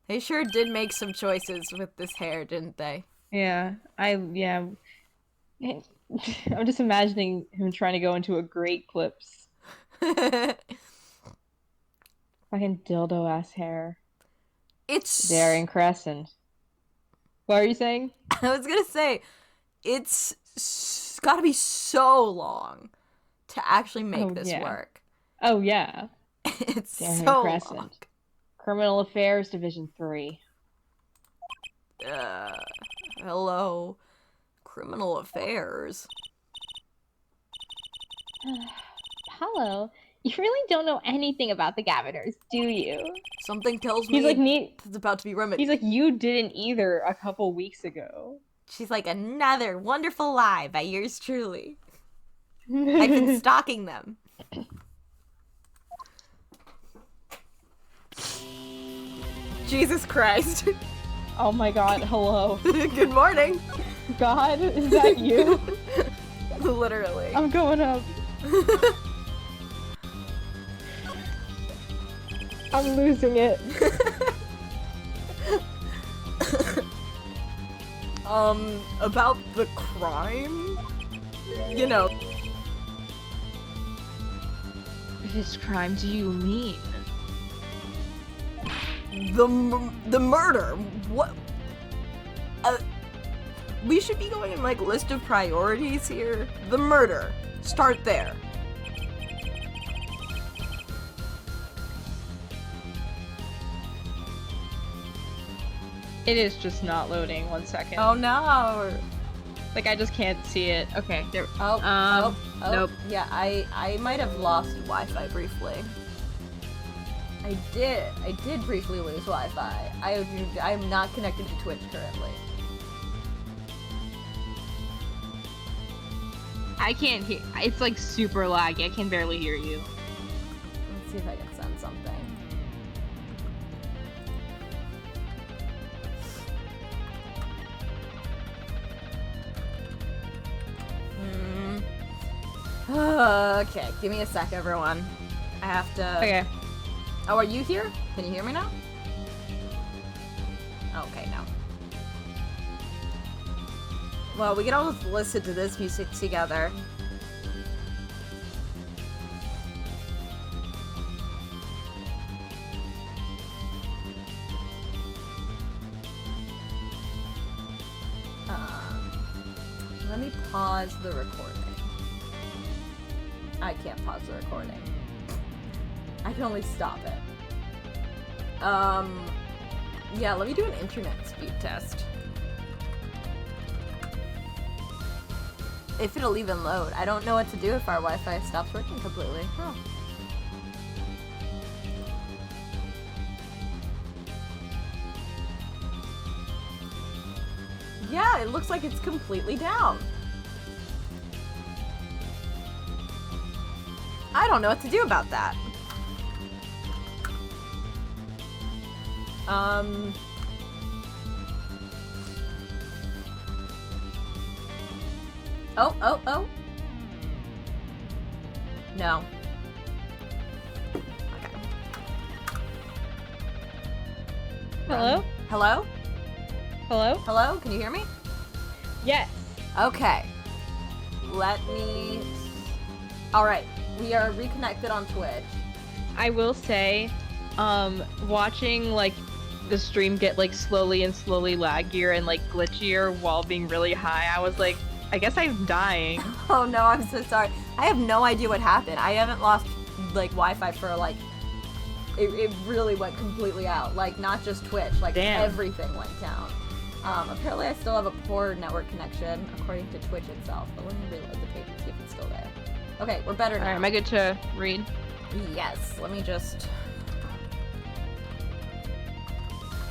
They sure did make some choices with this hair, didn't they? Yeah, yeah. I'm just imagining him trying to go into a great clips. Fucking dildo ass hair. It's... Daring Crescent. What are you saying? I was gonna say, it's gotta be so long to actually make this work. Oh, yeah. It's Daring so Crescent. long. Criminal Affairs Division 3. Hello. Criminal Affairs. Apollo, you really don't know anything about the Gaviters, do you? Something tells me He's like, it's about to be remedied. he's like, you didn't either a couple weeks ago. She's like, another wonderful lie by yours truly. I've been stalking them. Jesus Christ. Oh my god, hello. Good morning. God, is that you? Literally. I'm going up. I'm losing it. About the crime? You know. Which crime do you mean? The murder. What? We should be going in, like, list of priorities here. The murder. Start there. It is just not loading. 1 second. Oh no. Like, I just can't see it. Okay, there. Oh, Nope. Yeah, I might have lost Wi-Fi briefly. I did briefly lose Wi-Fi. I'm not connected to Twitch currently. I can't hear. It's like super laggy. I can barely hear you. Let's see if I can send something. Okay, give me a sec, everyone. I have to... Okay. Oh, are you here? Can you hear me now? Okay, no. Well, we can all just listen to this music together. Let me pause the recording. I can't pause the recording. I can only stop it. Yeah, let me do an internet speed test. If it'll even load. I don't know what to do if our Wi-Fi stops working completely. Huh. Yeah, it looks like it's completely down. I don't know what to do about that. Oh. No. Okay. Hello? Hello? Hello? Hello? Can you hear me? Yes. Okay. Let me... Alright, we are reconnected on Twitch. I will say, watching like the stream get like slowly laggier and like glitchier while being really high, I was like, I guess I'm dying. Oh no, I'm so sorry. I have no idea what happened. I haven't lost like Wi-Fi for like... It really went completely out. Like, not just Twitch, like Damn. Everything went down. Apparently I still have a poor network connection, according to Twitch itself, but let me reload the page and see if it's still there. Okay, we're better now. Alright, am I good to read? Yes, let me just...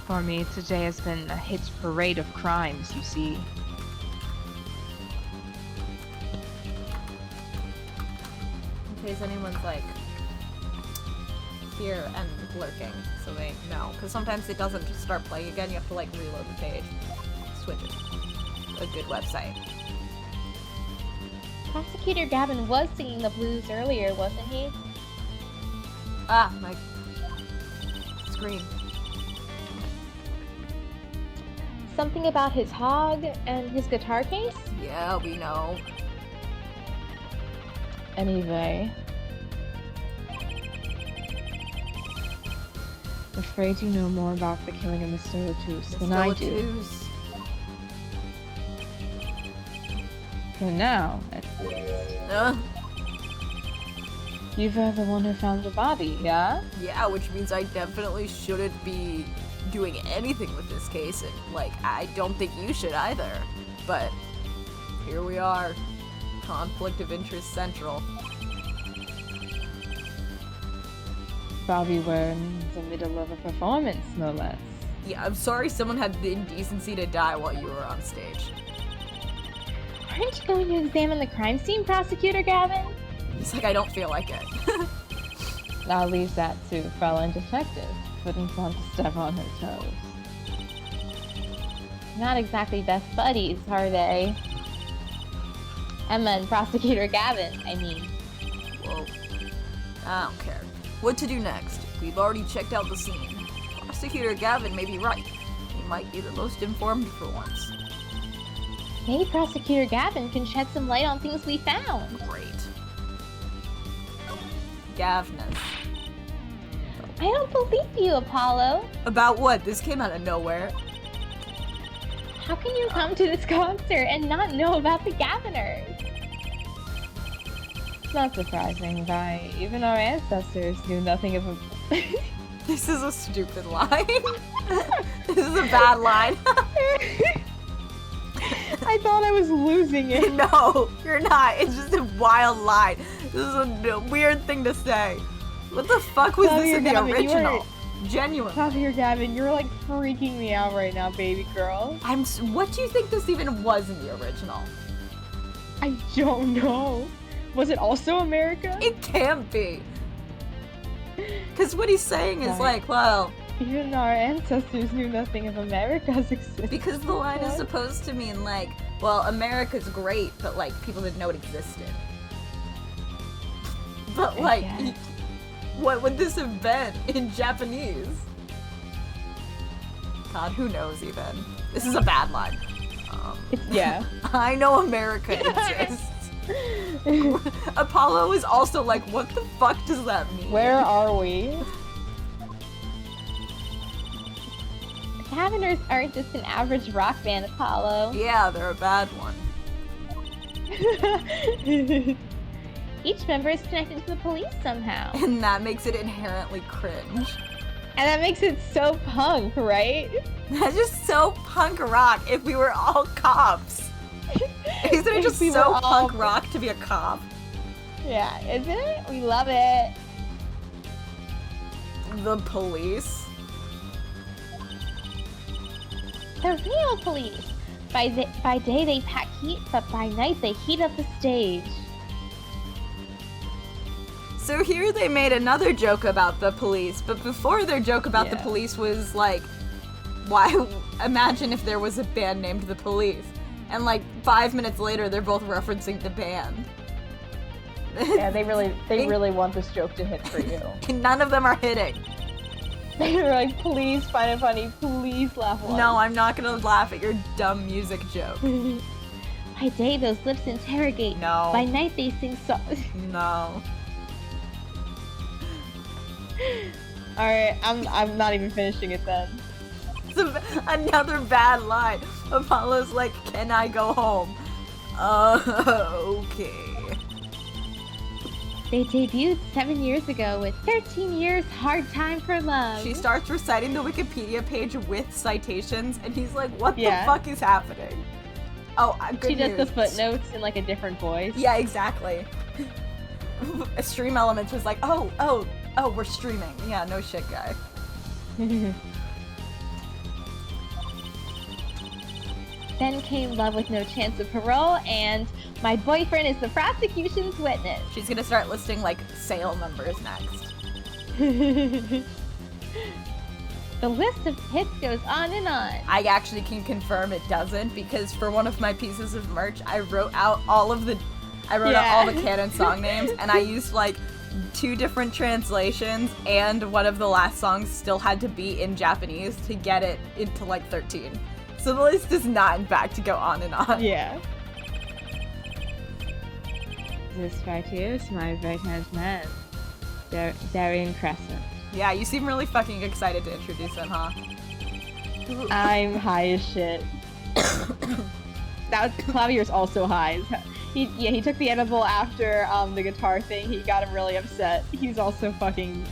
For me, today has been a hit parade of crimes, you see. In case anyone's like here and lurking, so they know. Because sometimes it doesn't just start playing again, you have to like reload the page. Switch it. A good website. Prosecutor Gavin was singing the blues earlier, wasn't he? Ah, my screen. Something about his hog and his guitar case? Yeah, we know. Anyway. Afraid you know more about the killing of Mr. O'Toole than I do. O'Toole's. For now, you're the one who found the body, yeah? Yeah, which means I definitely shouldn't be doing anything with this case, and like, I don't think you should either. But here we are. Conflict of interest central. Bobby, we're in the middle of a performance, no less. Yeah, I'm sorry someone had the indecency to die while you were on stage. Aren't you going to examine the crime scene, Prosecutor Gavin? It's like I don't feel like it. I'll leave that to Fraulein Detective. Wouldn't want to step on her toes. Not exactly best buddies, are they? Emma and Prosecutor Gavin, I mean. Whoa. I don't care. What to do next? We've already checked out the scene. Prosecutor Gavin may be right. He might be the most informed for once. Maybe Prosecutor Gavin can shed some light on things we found. Great. Gavness. I don't believe you, Apollo. About what? This came out of nowhere. How can you come to this concert and not know about the Gaviners? It's not surprising, Vi. Even our ancestors knew nothing of a... This is a stupid line. This is a bad line. I thought I was losing it. No, you're not. It's just a wild line. This is a weird thing to say. What the fuck was this in the original? Genuine. Prosecutor Gavin, you're like freaking me out right now, baby girl. What do you think this even was in the original? I don't know. Was it also America? It can't be. Because what he's saying is Right. like, well... Even our ancestors knew nothing of America's existence. Because the line is supposed to mean like, well, America's great, but like, people didn't know it existed. But like, guess. what would this have been in Japanese? God, who knows even? This is a bad line. Yeah. I know America exists. Apollo is also like, what the fuck does that mean? Where are we? The Gaviners aren't just an average rock band, Apollo. Yeah, they're a bad one. Each member is connected to the police somehow. And that makes it inherently cringe. And that makes it so punk, right? That's just so punk rock if we were all cops. Isn't it If just we so were all- punk rock to be a cop? Yeah, isn't it? We love it. The police? The real police. By day they pack heat, but by night they heat up the stage. So here they made another joke about the police, but before their joke about the Yeah. police was like, why, imagine if there was a band named The Police. And like 5 minutes later, they're both referencing the band. Yeah, they really want this joke to hit for you. None of them are hitting. They're like, please find it funny, please laugh once. No, I'm not gonna laugh at your dumb music joke. By day those lips interrogate. No. By night they sing songs. No. Alright, I'm not even finishing it then. It's another bad line. Apollo's like, can I go home? Okay. They debuted 7 years ago with 13 years Hard Time for Love. She starts reciting the Wikipedia page with citations, and he's like, what Yeah. the fuck is happening? Oh, good She does the news. footnotes in like a different voice. Yeah, exactly. Stream Elements was like, oh, we're streaming. Yeah, no shit, guy. Then came Love with No Chance of Parole and My Boyfriend is the Prosecution's Witness. She's gonna start listing, like, sale numbers next. The list of hits goes on and on. I actually can confirm it doesn't, because for one of my pieces of merch, I wrote out all the canon song names, and I used, like, 2 different translations, and one of the last songs still had to be in Japanese to get it into, like, 13. So the list is not, in fact, to go on and on. Yeah. This right here is my right hand man. Darian Crescent. Yeah, you seem really fucking excited to introduce him, huh? I'm high as shit. Clavier's also high. He took the edible after the guitar thing. He got him really upset. He's also fucking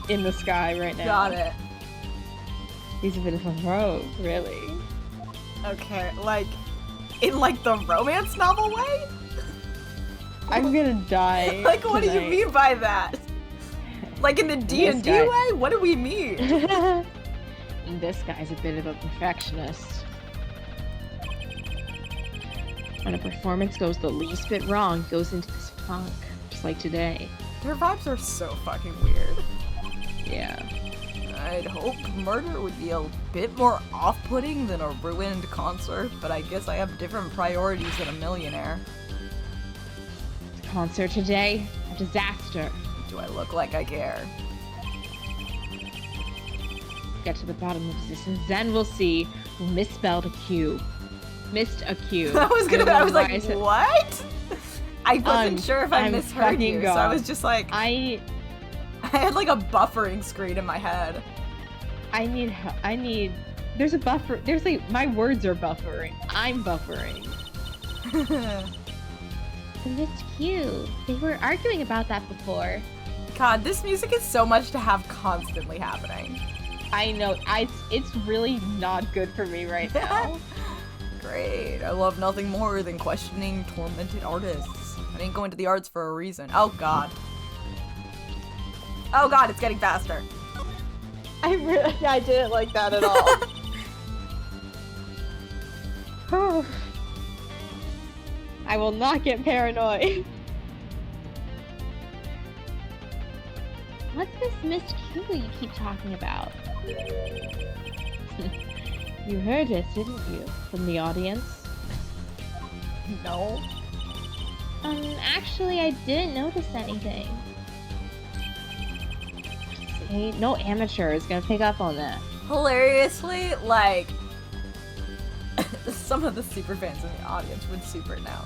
in the sky right now. Got it. He's a bit of a rogue, really. Okay, like, in, like, the romance novel way? I'm gonna die. Like, what do you tonight. mean by that? Like, in the D&D guy- way? What do we mean? This guy's a bit of a perfectionist. When a performance goes the least bit wrong, he goes into this funk, just like today. Their vibes are so fucking weird. Yeah. I'd hope murder would be a bit more off-putting than a ruined concert, but I guess I have different priorities than a millionaire. The concert today, a disaster. Do I look like I care? Get to the bottom of this, and then we'll see who misspelled a Q. Missed a Q. I was like, Why is it- what? I wasn't sure if I I'm misheard fucking you, so I gone. was just like, I had like a buffering screen in my head. need. There's a buffer. There's like my words are buffering. I'm buffering. The Miss Q. They were arguing about that before. God, this music is so much to have constantly happening. I know. It's really not good for me right now. Great. I love nothing more than questioning tormented artists. I didn't go into the arts for a reason. Oh god. Oh god, it's getting faster. I didn't like that at all. I will not get paranoid. What's this Miss Q you keep talking about? You heard it, didn't you? From the audience? No. Actually, I didn't notice anything. See, no amateur is gonna pick up on that. Hilariously, like, some of the super fans in the audience would super now.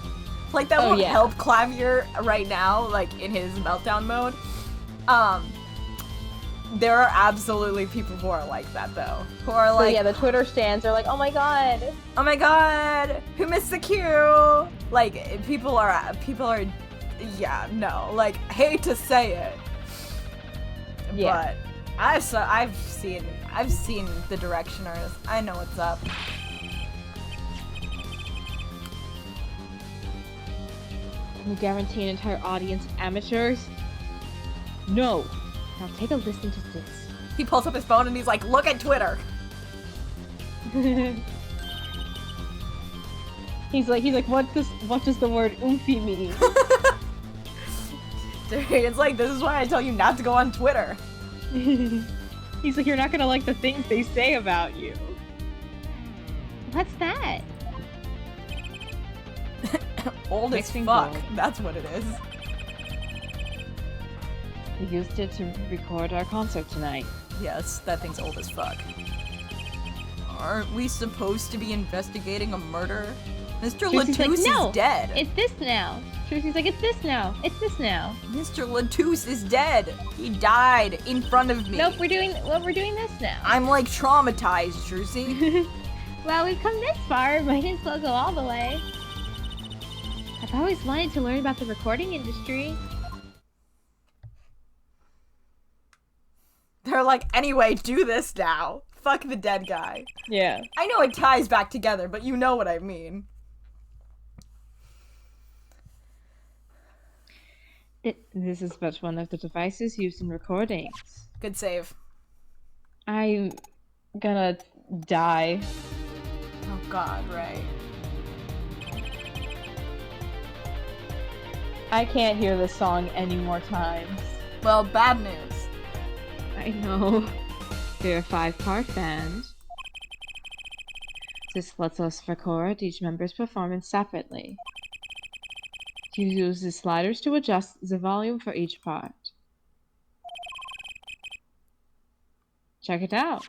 Like, that Oh, won't yeah. help Clavier right now, like, in his meltdown mode. there are absolutely people who are like that, though. Who are So like, yeah, the Twitter stands are like, oh my god. oh my god, who missed the cue? Like, people are, yeah, no, like, hate to say it. Yeah. But I've seen the Directioners. I know what's up. Can we guarantee an entire audience of amateurs? No. Now take a listen to this. He pulls up his phone and he's like, look at Twitter. He's like, what does the word oomphy mean? Dude, it's like, this is why I tell you not to go on Twitter. He's like, you're not gonna like the things they say about you. What's that? Old as Mixing fuck. gold. That's what it is. We used it to record our concert tonight. Yes, that thing's old as fuck. Aren't we supposed to be investigating a murder? Mr. Trixie's like, Latouche no, is dead. It's this now. Trixie's like, it's this now. It's this now. Mr. Latouche is dead. He died in front of me. Nope, we're doing this now. I'm like traumatized, Jersey. Well, we've come this far. Might as well go all the way. I've always wanted to learn about the recording industry. They're like, anyway, do this now. Fuck the dead guy. Yeah. I know it ties back together, but you know what I mean. This is but one of the devices used in recordings. Good save. I'm gonna die. Oh god, right. I can't hear this song any more times. Well, bad news. I know. We're a 5-part band. This lets us record each member's performance separately. You use the sliders to adjust the volume for each part. Check it out.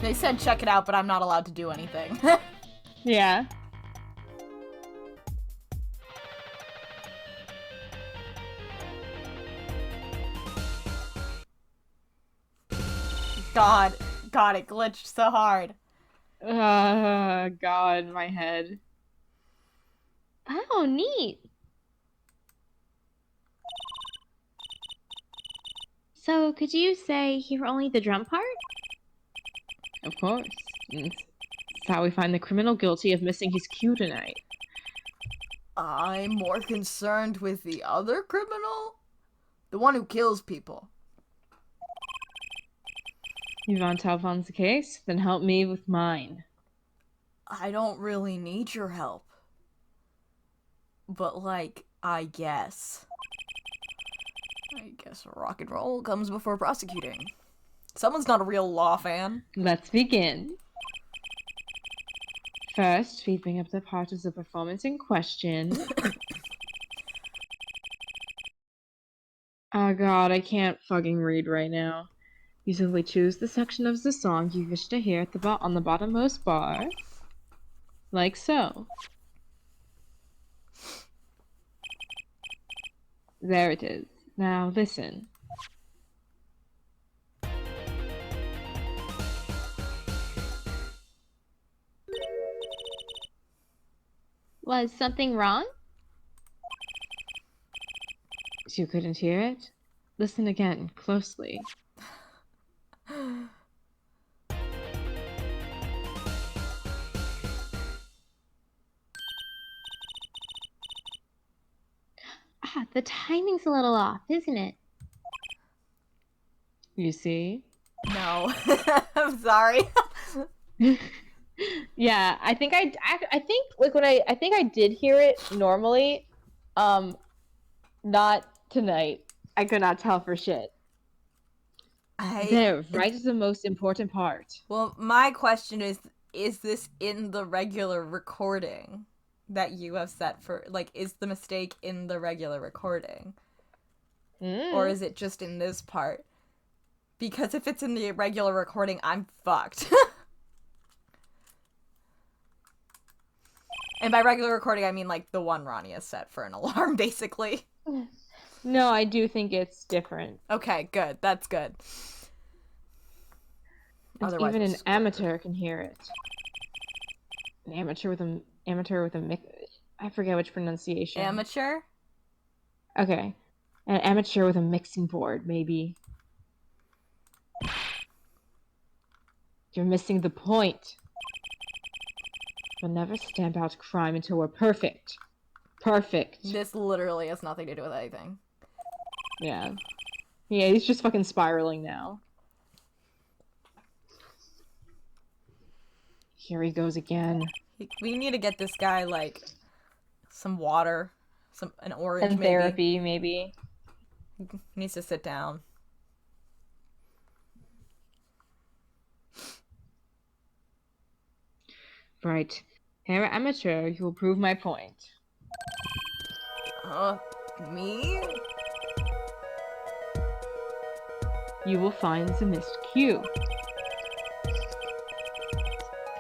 They said check it out, but I'm not allowed to do anything. Yeah. God, it glitched so hard. God, my head. Oh, neat. So, could you say you're only the drum part? Of course. It's how we find the criminal guilty of missing his cue tonight. I'm more concerned with the other criminal? The one who kills people. You want help on the case? Then help me with mine. I don't really need your help. But, like, I guess rock and roll comes before prosecuting. Someone's not a real law fan. Let's begin. First, we bring up the part of the performance in question. Oh god, I can't fucking read right now. You simply choose the section of the song you wish to hear at the on the bottommost bar. Like so. There it is. Now listen. Was something wrong? You couldn't hear it? Listen again, closely. Ah, the timing's a little off, isn't it? You see? No. I'm sorry. Yeah, I think like when I think I did hear it normally, not tonight. I could not tell for shit. There, right is the most important part. Well, my question is this in the regular recording that you have set for, like, is the mistake in the regular recording? Or is it just in this part? Because if it's in the regular recording, I'm fucked. And by regular recording, I mean like the one Ronnie has set for an alarm, basically. No, I do think it's different. Okay, good. That's good. And Otherwise, even we're an screwed. amateur can hear it. An amateur with a mix. I forget which pronunciation. Amateur? Okay, an amateur with a mixing board, maybe. You're missing the point. We'll never stamp out crime until we're perfect. Perfect. This literally has nothing to do with anything. Yeah. Yeah, he's just fucking spiraling now. Here he goes again. We need to get this guy, like, some water. An orange, And maybe. therapy, maybe. He needs to sit down. Right. Herr Amateur, you will prove my point. Me? You will find the missed cue.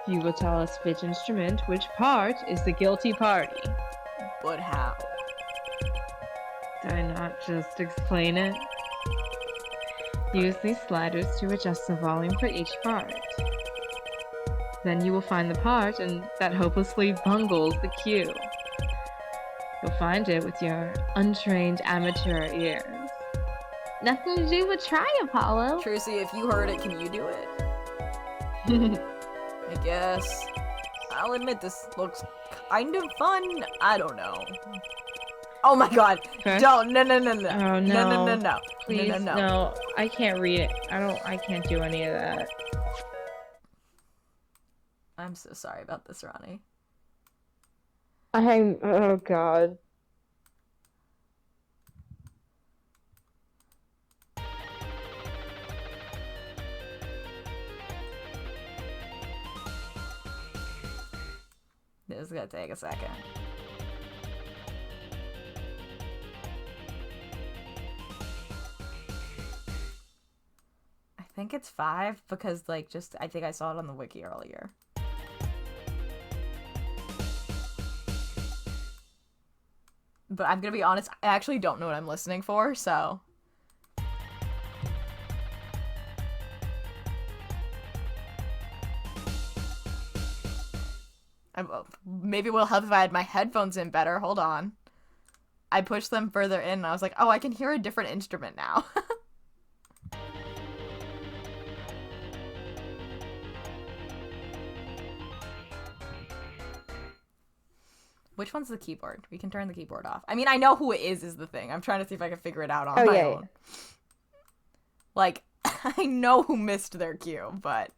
You will tell us which instrument, which part, is the guilty party. But how? Did I not just explain it? Use these sliders to adjust the volume for each part. Then you will find the part and that hopelessly bungles the cue. You'll find it with your untrained amateur ears. Nothing to do but try, Apollo. Tracy, if you heard it, can you do it? I guess. I'll admit this looks kind of fun. I don't know. Oh my god. Okay. Don't. No. Oh no. No. Please, No. no. I can't read it. I can't do any of that. I'm so sorry about this, Ronnie. Oh god. This is gonna take a second. I think it's 5 because, like, I think I saw it on the wiki earlier. But I'm gonna be honest, I actually don't know what I'm listening for, so. Maybe it will help if I had my headphones in better. Hold on. I pushed them further in and I was like, oh, I can hear a different instrument now. Which one's the keyboard? We can turn the keyboard off. I mean, I know who it is the thing. I'm trying to see if I can figure it out on my own. Like, I know who missed their cue, but...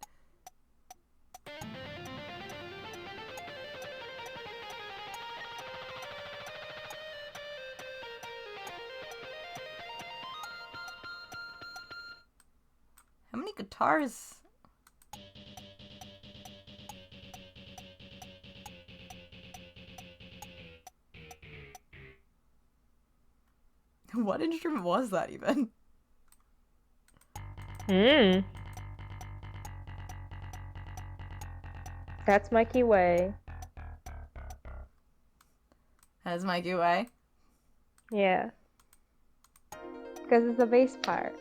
How many guitars? What instrument was that even? That's Mikey Way. Has Mikey Way? Yeah. Because it's a bass part.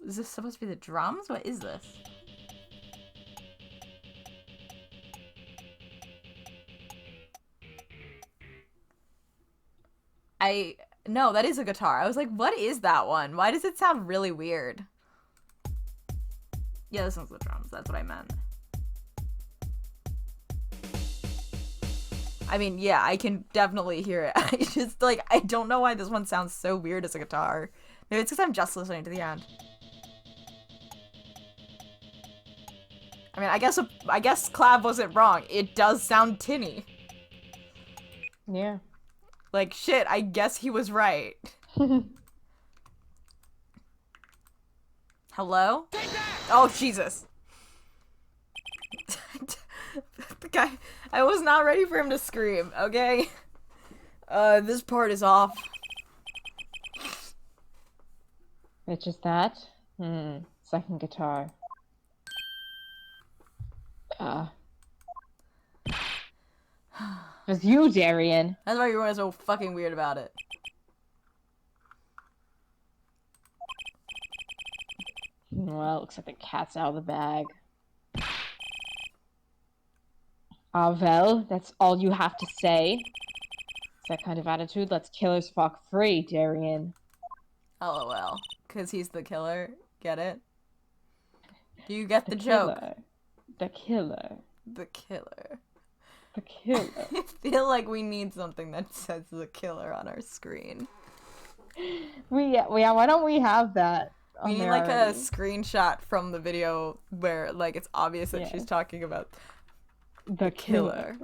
Is this supposed to be the drums? What is this? No, that is a guitar. I was like, what is that one? Why does it sound really weird? Yeah, this one's the drums. That's what I meant. I mean, yeah, I can definitely hear it. I just, like, I don't know why this one sounds so weird as a guitar. Maybe it's because I'm just listening to the end. I mean, I guess Clav wasn't wrong. It does sound tinny. Yeah. Like, shit, I guess he was right. Hello? Oh, Jesus. The guy, I was not ready for him to scream, okay? This part is off. It's just that? Second guitar. It's you, Darian. That's why you were so fucking weird about it. Well, looks like the cat's out of the bag. Ah, well, that's all you have to say. It's that kind of attitude lets killers walk free, Darian. LOL. Because he's the killer. Get it? Do you get the killer. joke? The killer. The killer. The killer. I feel like we need something that says the killer on our screen. Why don't we have that? We need like a screenshot from the video where like it's obvious that she's talking about the killer.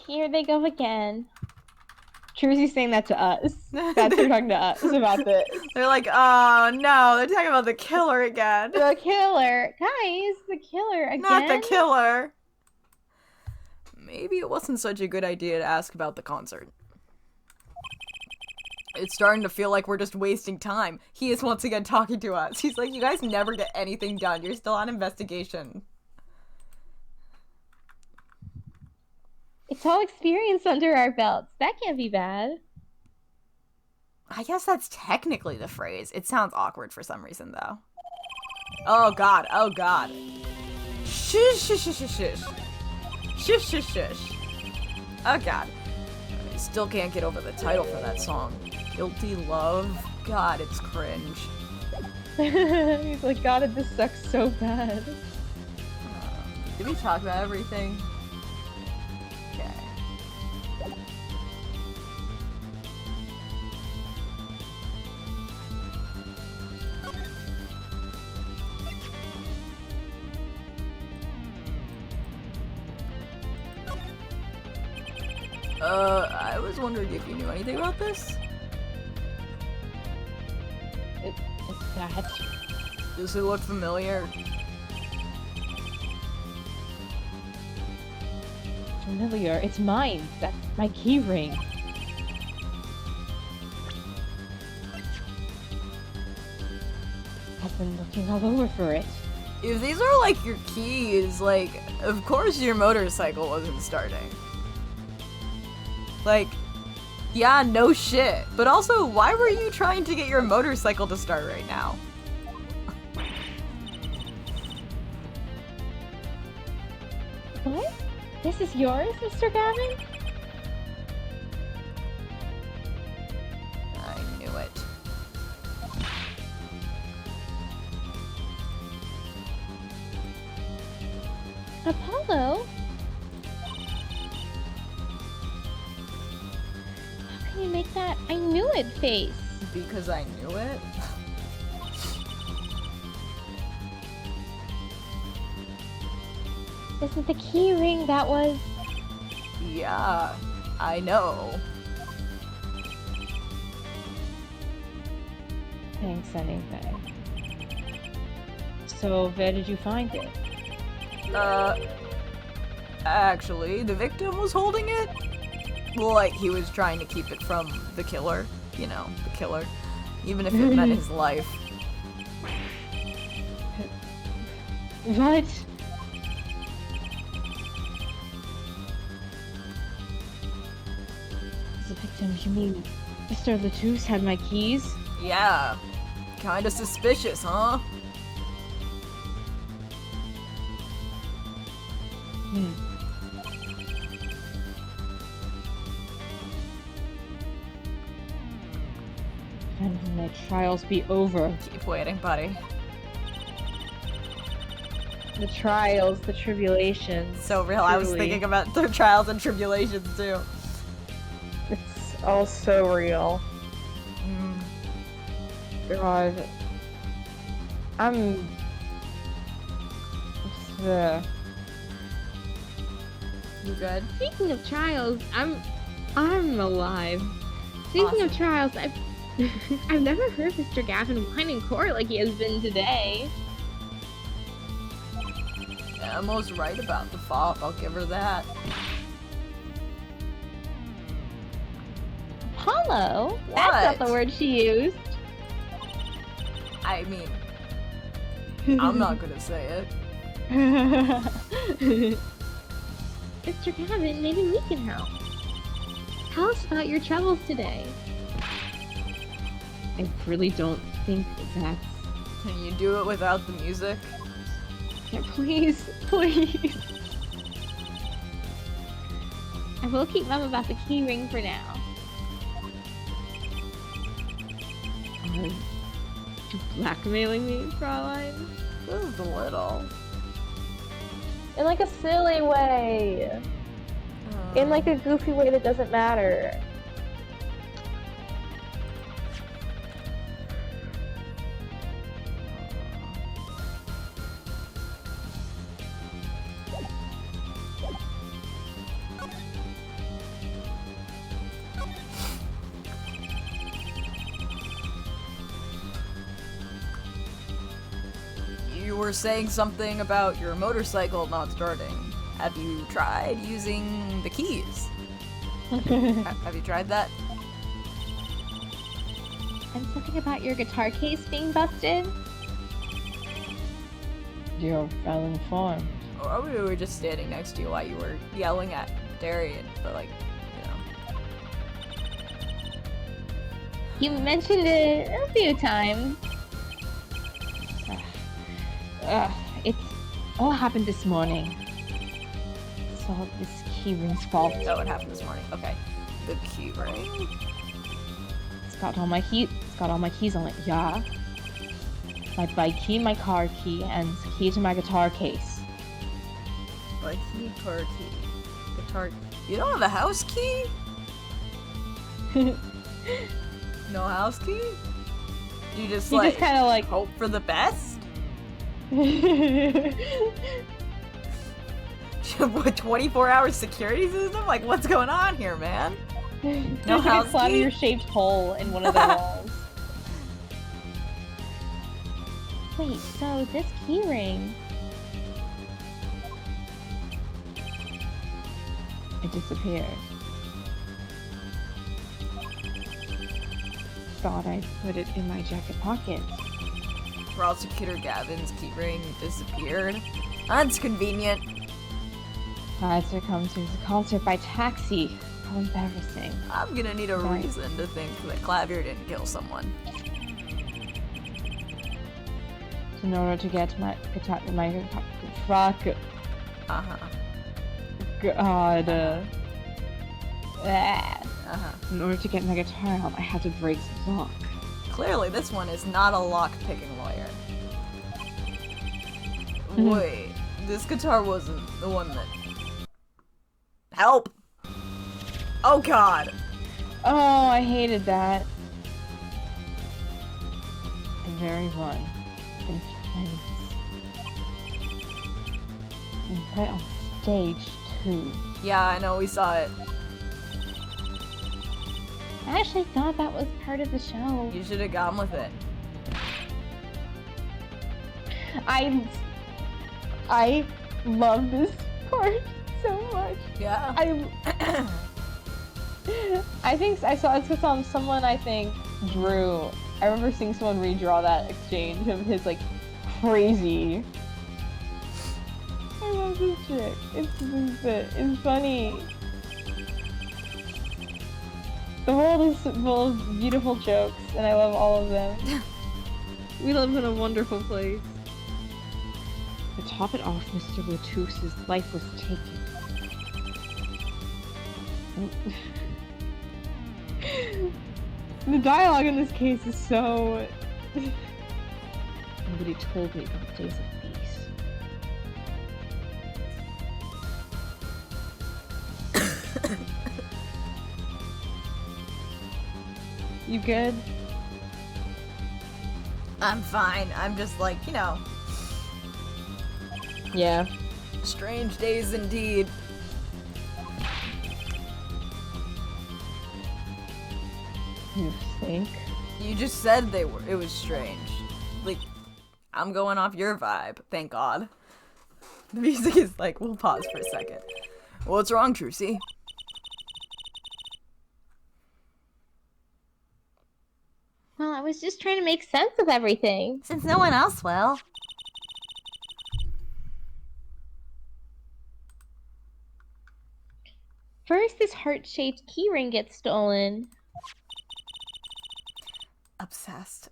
Here they go again. Trucy's saying that to us. That's her talking to us about this. They're like, oh no, they're talking about the killer again. The killer. Guys, the killer again. Not the killer. Maybe it wasn't such a good idea to ask about the concert. It's starting to feel like we're just wasting time. He is once again talking to us. He's like, you guys never get anything done. You're still on investigation. It's all experience under our belts. That can't be bad. I guess that's technically the phrase. It sounds awkward for some reason, though. Oh god, oh god. Shush, shush, shush, shush, shush. Shush, shush, shush. Oh god. I still can't get over the title for that song. Guilty Love? God, it's cringe. He's like, God, this sucks so bad. Did we talk about everything? Okay. I was wondering if you knew anything about this? It's that. Does it look familiar? Familiar. It's mine. That's my key ring. I've been looking all over for it. If these are like your keys, like, of course your motorcycle wasn't starting. Like, yeah, no shit. But also, why were you trying to get your motorcycle to start right now? What? This is yours, Mr. Gavin? I knew it. Apollo? How can you make that I knew it face? Because I knew it? This is the key ring that was... Yeah, I know. Thanks, anything. So, where did you find it? Actually, the victim was holding it. Like, he was trying to keep it from the killer. You know, the killer. Even if it meant his life. What? The victim, you mean Mr. Latouche had my keys? Yeah. Kinda suspicious, huh? When will my trials be over? Keep waiting, buddy. The trials, the tribulations. So real, I was Truly. thinking about their trials and tribulations too. It's all so real. God. I'm... You good? Speaking of trials, I'm alive. Speaking of trials, I've never heard Mr. Gavin whine in court like he has been today. Emma's right about the fop, I'll give her that. Apollo? That's not the word she used. I mean, I'm not gonna say it. Mr. Gavin, maybe we can help. Tell us about your travels today. I really don't think that's... Can you do it without the music? Yeah, please, please. I will keep mum about the key ring for now. Are you blackmailing me, Fraulein? Just a little. In like a silly way. In like a goofy way that doesn't matter. You were saying something about your motorcycle not starting. Have you tried using the keys? Have you tried that? And something about your guitar case being busted? You're well informed. Or we were just standing next to you while you were yelling at Darian, but like, You mentioned it a few times. It's all happened this morning. It's all this key ring's fault. Oh, it happened this morning. Okay. The key ring? It's got all my keys on it, yeah. My bike key, my car key, and key to my guitar case. Like key, car key. Guitar. You don't have a house key? No house key? You just You just kind of like hope for the best? What, 24-hour security system? Like, what's going on here, man? No house There's a key? shaped hole in one of the walls. Wait, so this key ring... it disappeared. Thought I put it in my jacket pocket. Prosecutor Gavin's keyring disappeared. That's convenient. I had to come to the concert by taxi. How embarrassing. I'm gonna need a Right. reason to think that Clavier didn't kill someone. In order to get my guitar, fuck. Uh-huh. God. Uh-huh. In order to get my guitar out, I had to break the lock. Clearly, this one is not a lock-picking lawyer. Wait, this guitar wasn't the one that... Help! Oh god! Oh, I hated that. The very one. In flames. And put on stage too. Yeah, I know, we saw it. I actually thought that was part of the show. You should have gone with it. I love this part so much. Yeah. I think I saw someone I think drew. I remember seeing someone redraw that exchange of his like crazy. I love this shit. It's funny. The world is full of beautiful jokes, and I love all of them. We live in a wonderful place. To top it off, Mr. Latusse's life was taken. The dialogue in this case is so... Nobody told me about days like these. You good? I'm fine. I'm just like, you know, Yeah. strange days indeed. You think? You just said it was strange. Like, I'm going off your vibe, thank God. The music is like, we'll pause for a second. What's wrong, Trucy? Well, I was just trying to make sense of everything. Since no one else will. First, this heart-shaped keyring gets stolen. Obsessed.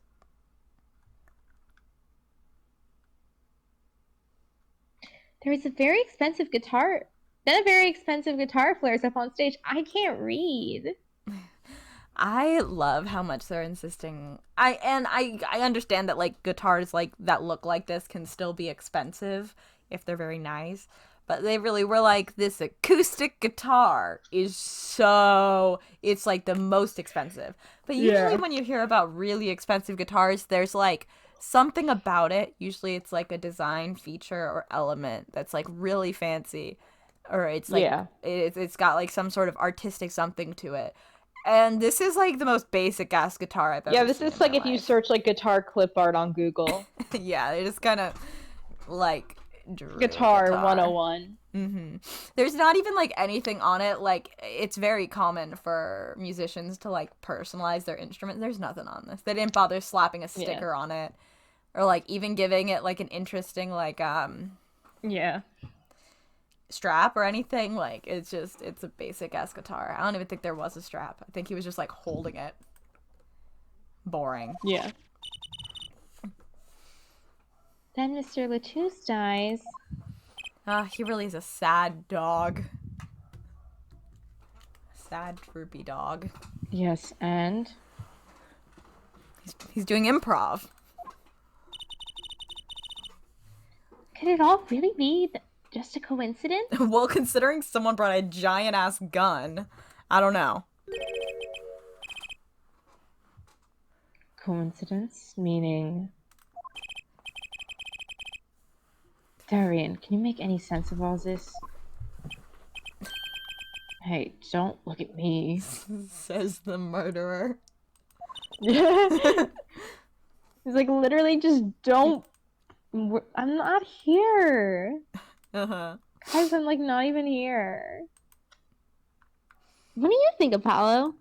There is a very expensive guitar. Then a very expensive guitar flares up on stage. I can't read. I love how much they're insisting. I understand that like guitars like that look like this can still be expensive if they're very nice, but they really were like, this acoustic guitar is so, it's like the most expensive. But usually when you hear about really expensive guitars, there's like something about it. Usually it's like a design feature or element that's like really fancy, or it's like it's got like some sort of artistic something to it. And this is like the most basic ass guitar I've ever seen. Yeah, this is like if you search like guitar clip art on Google. Yeah, they just kind of like Guitar 101. Mm-hmm. There's not even like anything on it. Like, it's very common for musicians to like personalize their instrument. There's nothing on this. They didn't bother slapping a sticker on it, or like even giving it like an interesting like strap or anything. Like, it's a basic ass guitar. I don't even think there was a strap. I think he was just like holding it. Boring. Yeah. Then Mr. Latouche dies. He really is a sad dog. Sad, droopy dog. Yes, and? He's doing improv. Could it all really be just a coincidence? Well, considering someone brought a giant-ass gun, I don't know. Coincidence? Meaning... Darian, can you make any sense of all this? Hey, don't look at me. Says the murderer. He's like, literally just don't... I'm not here. Uh-huh. Guys, I'm like not even here. What do you think, Apollo?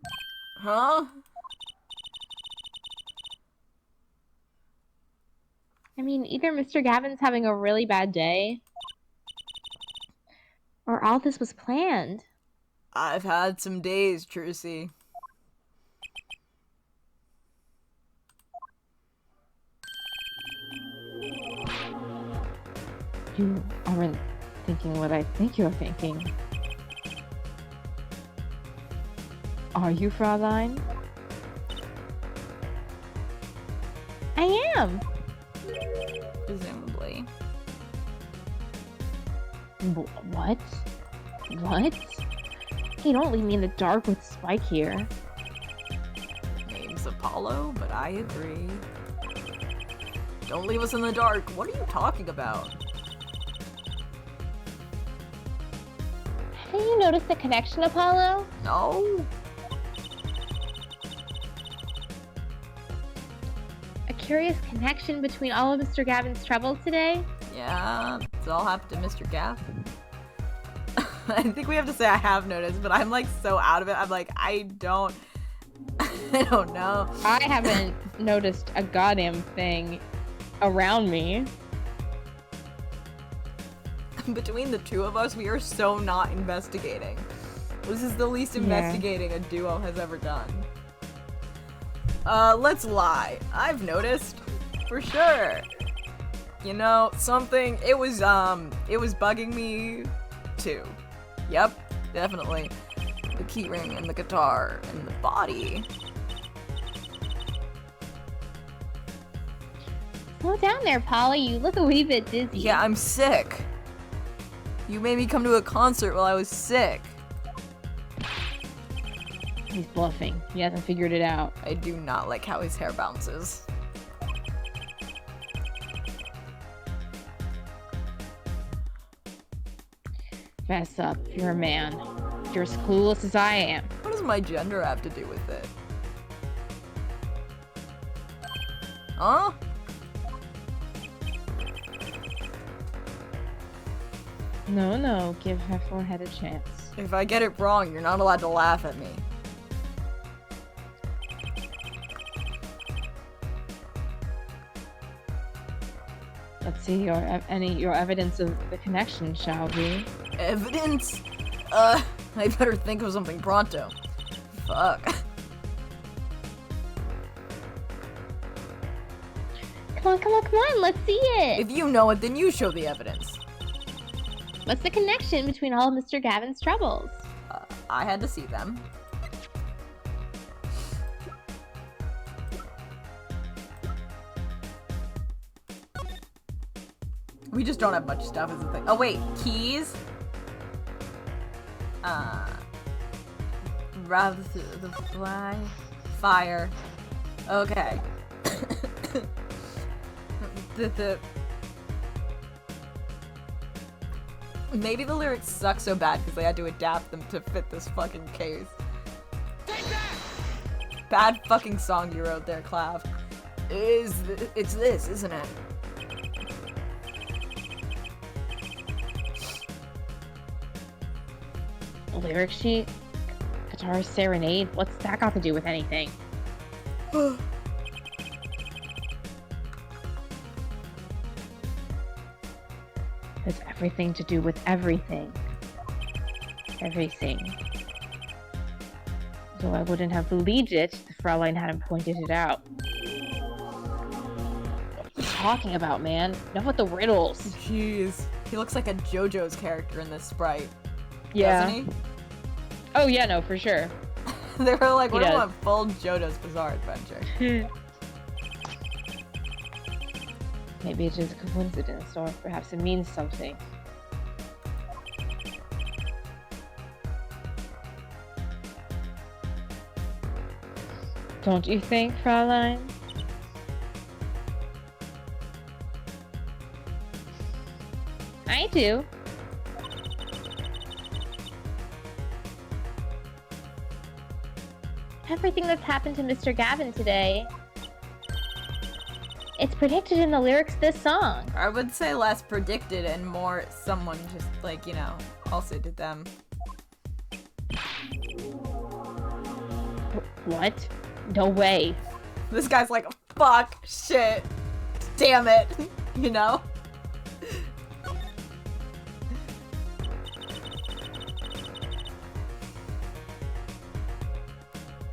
Huh? I mean, either Mr. Gavin's having a really bad day, or all this was planned. I've had some days, Trucy. You aren't thinking what I think you're thinking. Are you, Fraulein? I am. Presumably. What? What? Hey, don't leave me in the dark with Spike here. Name's Apollo, but I agree. Don't leave us in the dark. What are you talking about? Haven't you noticed the connection, Apollo? No. A curious connection between all of Mr. Gavin's trouble today? Yeah, it's all happened to Mr. Gavin. I think we have to say I have noticed, but I'm like so out of it. I'm like, I don't know. I haven't noticed a goddamn thing around me. Between the two of us, we are so not investigating. This is the least investigating a duo has ever done. Let's lie. I've noticed. For sure. You know, something, it was bugging me too. Yep, definitely. The keyring and the guitar and the body. Slow down there, Polly. You look a wee bit dizzy. Yeah, I'm sick. You made me come to a concert while I was sick. He's bluffing. He hasn't figured it out. I do not like how his hair bounces. Fess up. You're a man. You're as clueless as I am. What does my gender have to do with it? Huh? No, give her forehead a chance. If I get it wrong, you're not allowed to laugh at me. Let's see your evidence of the connection, shall we? Evidence? I better think of something pronto. Fuck. Come on, come on, come on, let's see it! If you know it, then you show the evidence. What's the connection between all of Mr. Gavin's troubles? I had to see them. We just don't have much stuff as a thing. Oh wait, keys? Rather the fly. Fire. Okay. Maybe the lyrics suck so bad because they had to adapt them to fit this fucking case. Bad fucking song you wrote there, Clav. It's this, isn't it? Lyric sheet? Guitar serenade? What's that got to do with anything? It's everything to do with everything. Everything. So I wouldn't have believed it if Fraulein hadn't pointed it out. What are you talking about, man? Enough with the riddles. Jeez. He looks like a JoJo's character in this sprite. Yeah. Doesn't he? Oh yeah, no, for sure. They were like, He what do you does. want? Full JoJo's Bizarre Adventure. Maybe it is a coincidence, or perhaps it means something. Don't you think, Fraulein? I do. Everything that's happened to Mr. Gavin today, it's predicted in the lyrics of this song. I would say less predicted and more someone just like, you know, also did them. What? No way. This guy's like, fuck, shit, damn it, you know?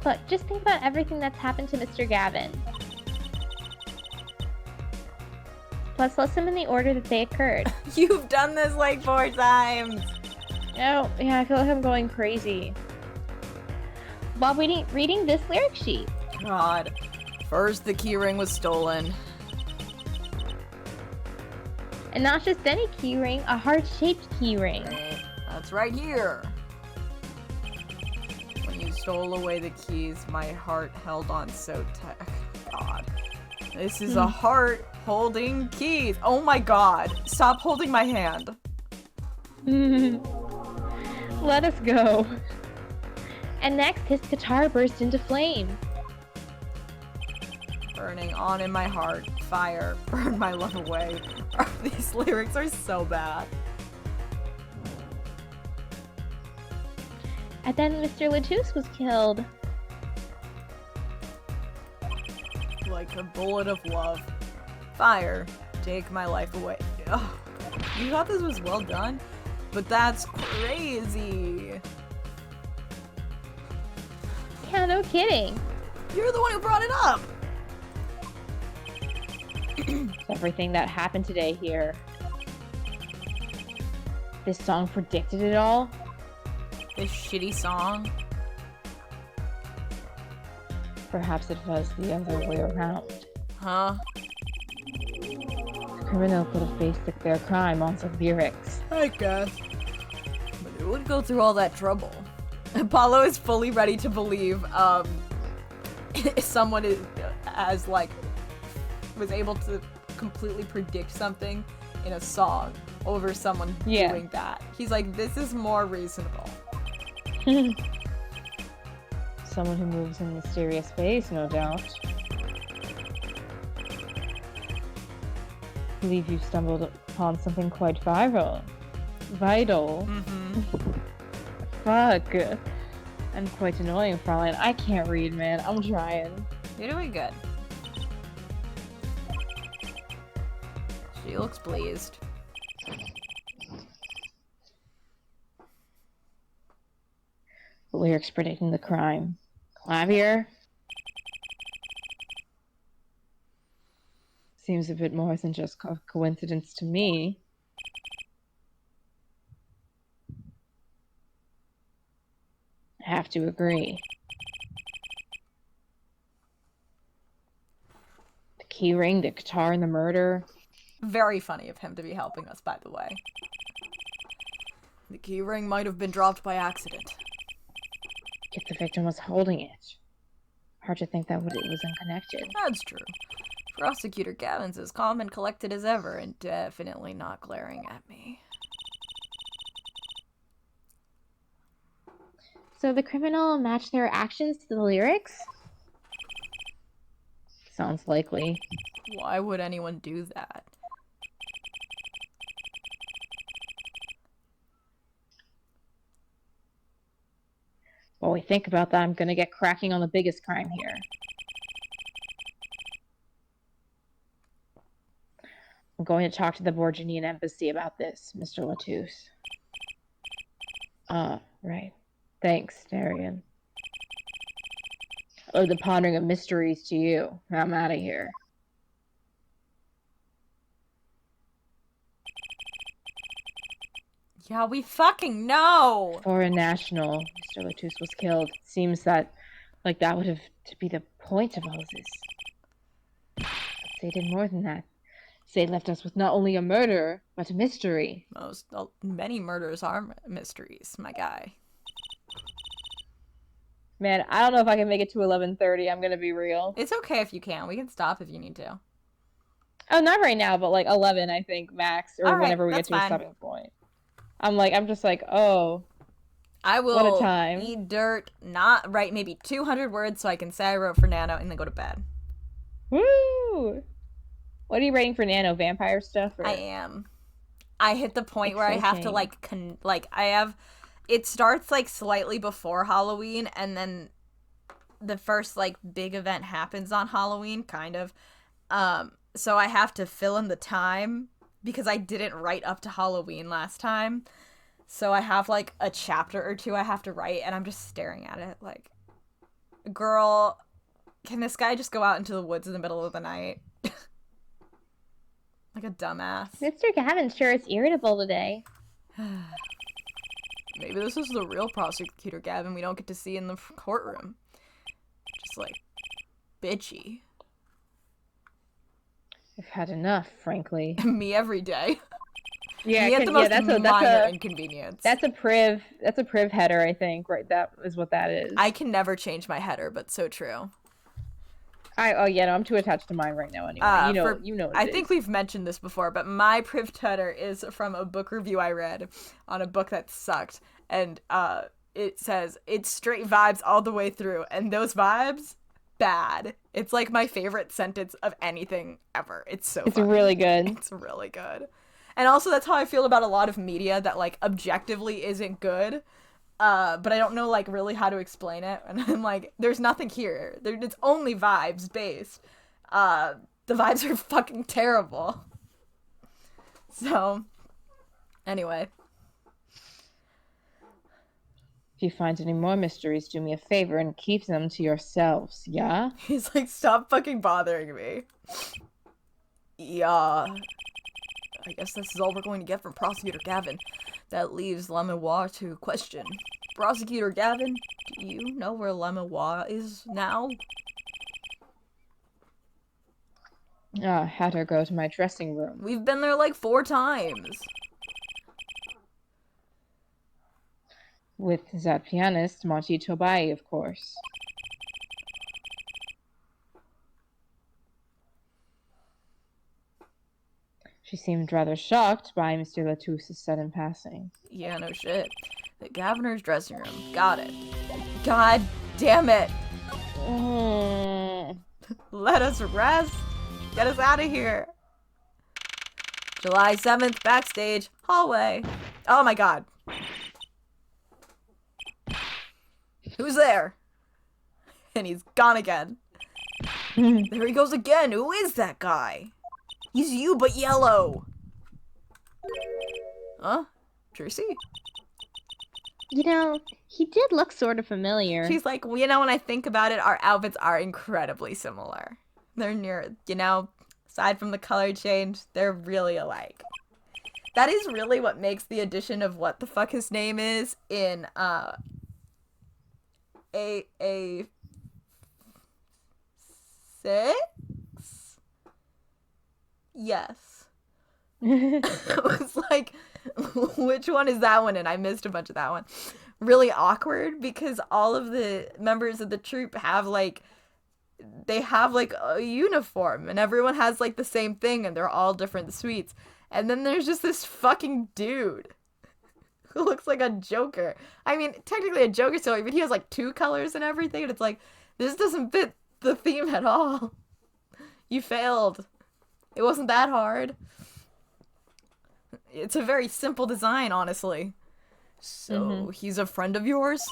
Look, just think about everything that's happened to Mr. Gavin. Let's list them in the order that they occurred. You've done this like 4 times. Oh, yeah, I feel like I'm going crazy. While reading this lyric sheet. God. First, the keyring was stolen. And not just any keyring, a heart-shaped keyring. Right. That's right here. When you stole away the keys, my heart held on so tight. God. This is a heart holding keys. Oh my god. Stop holding my hand. Let us go. And next, his guitar burst into flame. Burning on in my heart. Fire. Burn my love away. These lyrics are so bad. And then Mr. Latouche was killed. Like a bullet of love. Fire. Take my life away. Ugh. You thought this was well done? But that's crazy. Yeah, no kidding. You're the one who brought it up. Everything that happened today here. This song predicted it all? This shitty song. Perhaps it was the other way around. Huh? The criminal could have based their crime on some lyrics. I guess. But it would go through all that trouble. Apollo is fully ready to believe, someone was able to completely predict something in a song over someone doing that. He's like, this is more reasonable. Someone who moves in mysterious ways, no doubt. Believe you stumbled upon something quite vital. Mm-hmm. Fuck. I'm quite annoying, Fraulein. I can't read, man. I'm trying. You're doing good. She looks pleased. The lyrics predicting the crime. Clavier? Seems a bit more than just coincidence to me. I have to agree. The key ring, the guitar, and the murder. Very funny of him to be helping us, by the way. The key ring might have been dropped by accident. Yet the victim was holding it. Hard to think that it was unconnected. That's true. Prosecutor Gavin's as calm and collected as ever, and definitely not glaring at me. So the criminal matched their actions to the lyrics? Sounds likely. Why would anyone do that? While we think about that, I'm gonna get cracking on the biggest crime here. I'm going to talk to the Borginean embassy about this, Mr. Latouche. Right. Thanks, Darian. Oh, the pondering of mysteries to you. I'm out of here. Yeah, we fucking know! Foreign national, Mr. Latouche was killed. It seems that, that would have to be the point of all this. But they did more than that. They left us with not only a murder, but a mystery. Many murders are mysteries, my guy. Man, I don't know if I can make it to 11:30. I'm gonna be real. It's okay if you can't. We can stop if you need to. Oh, not right now, but like 11, I think, max, or Alright, whenever we get that's to a fine. stopping point. I'm just like, oh, I will What a time. eat dirt, not write maybe 200 words so I can say I wrote for Nano and then go to bed. woo! What are you writing for Nano? Vampire stuff? Or... I am. I hit the point where I have to Exciting. it starts like slightly before Halloween and then the first like big event happens on Halloween, kind of. So I have to fill in the time because I didn't write up to Halloween last time. So I have like a chapter or two I have to write and I'm just staring at it like, girl, can this guy just go out into the woods in the middle of the night? Like a dumbass. Mr. Gavin sure is irritable today. Maybe this is the real prosecutor Gavin we don't get to see in the courtroom. Just like bitchy. I've had enough, frankly. Me every day. Yeah, Me at the most that's minor a inconvenience. that's a priv header, I think. Right, that is what that is. I can never change my header, but so true. I'm too attached to mine right now. Anyway, you know. What I it think is. we've mentioned this before, but my priv header is from a book review I read on a book that sucked, and it says it's straight vibes all the way through, and those vibes, bad. It's like my favorite sentence of anything ever. It's funny. really good. It's really good. And also that's how I feel about a lot of media that like objectively isn't good. But I don't know like really how to explain it. And I'm like, there's nothing here. It's only vibes based. The vibes are fucking terrible. So anyway. If you find any more mysteries, do me a favor and keep them to yourselves, yeah? He's like, stop fucking bothering me. Yeah. I guess this is all we're going to get from Prosecutor Gavin. That leaves Lemoir to question. Prosecutor Gavin, do you know where Lemoir is now? Had her go to my dressing room. We've been there like 4 times. With that pianist, Monty Tobai, of course. She seemed rather shocked by Mr. Latouche's sudden passing. Yeah, no shit. The governor's dressing room. Got it. God damn it. Let us rest. Get us out of here. July 7th, backstage, hallway. Oh my god. Who's there? And he's gone again. There he goes again. Who is that guy? He's you, but yellow. Huh? Tracy? You know, he did look sort of familiar. She's like, well, you know, when I think about it, our outfits are incredibly similar. They're near, you know, aside from the color change, they're really alike. That is really what makes the addition of what the fuck his name is in a 6? Yes. It was like, which one is that one? And I missed a bunch of that one. Really awkward because all of the members of the troupe have like, they have like a uniform and everyone has like the same thing and they're all different suites. And then there's just this fucking dude who looks like a Joker. I mean, technically a Joker story, but he has like 2 colors and everything. And it's like, this doesn't fit the theme at all. You failed. It wasn't that hard. It's a very simple design, honestly. So, he's a friend of yours?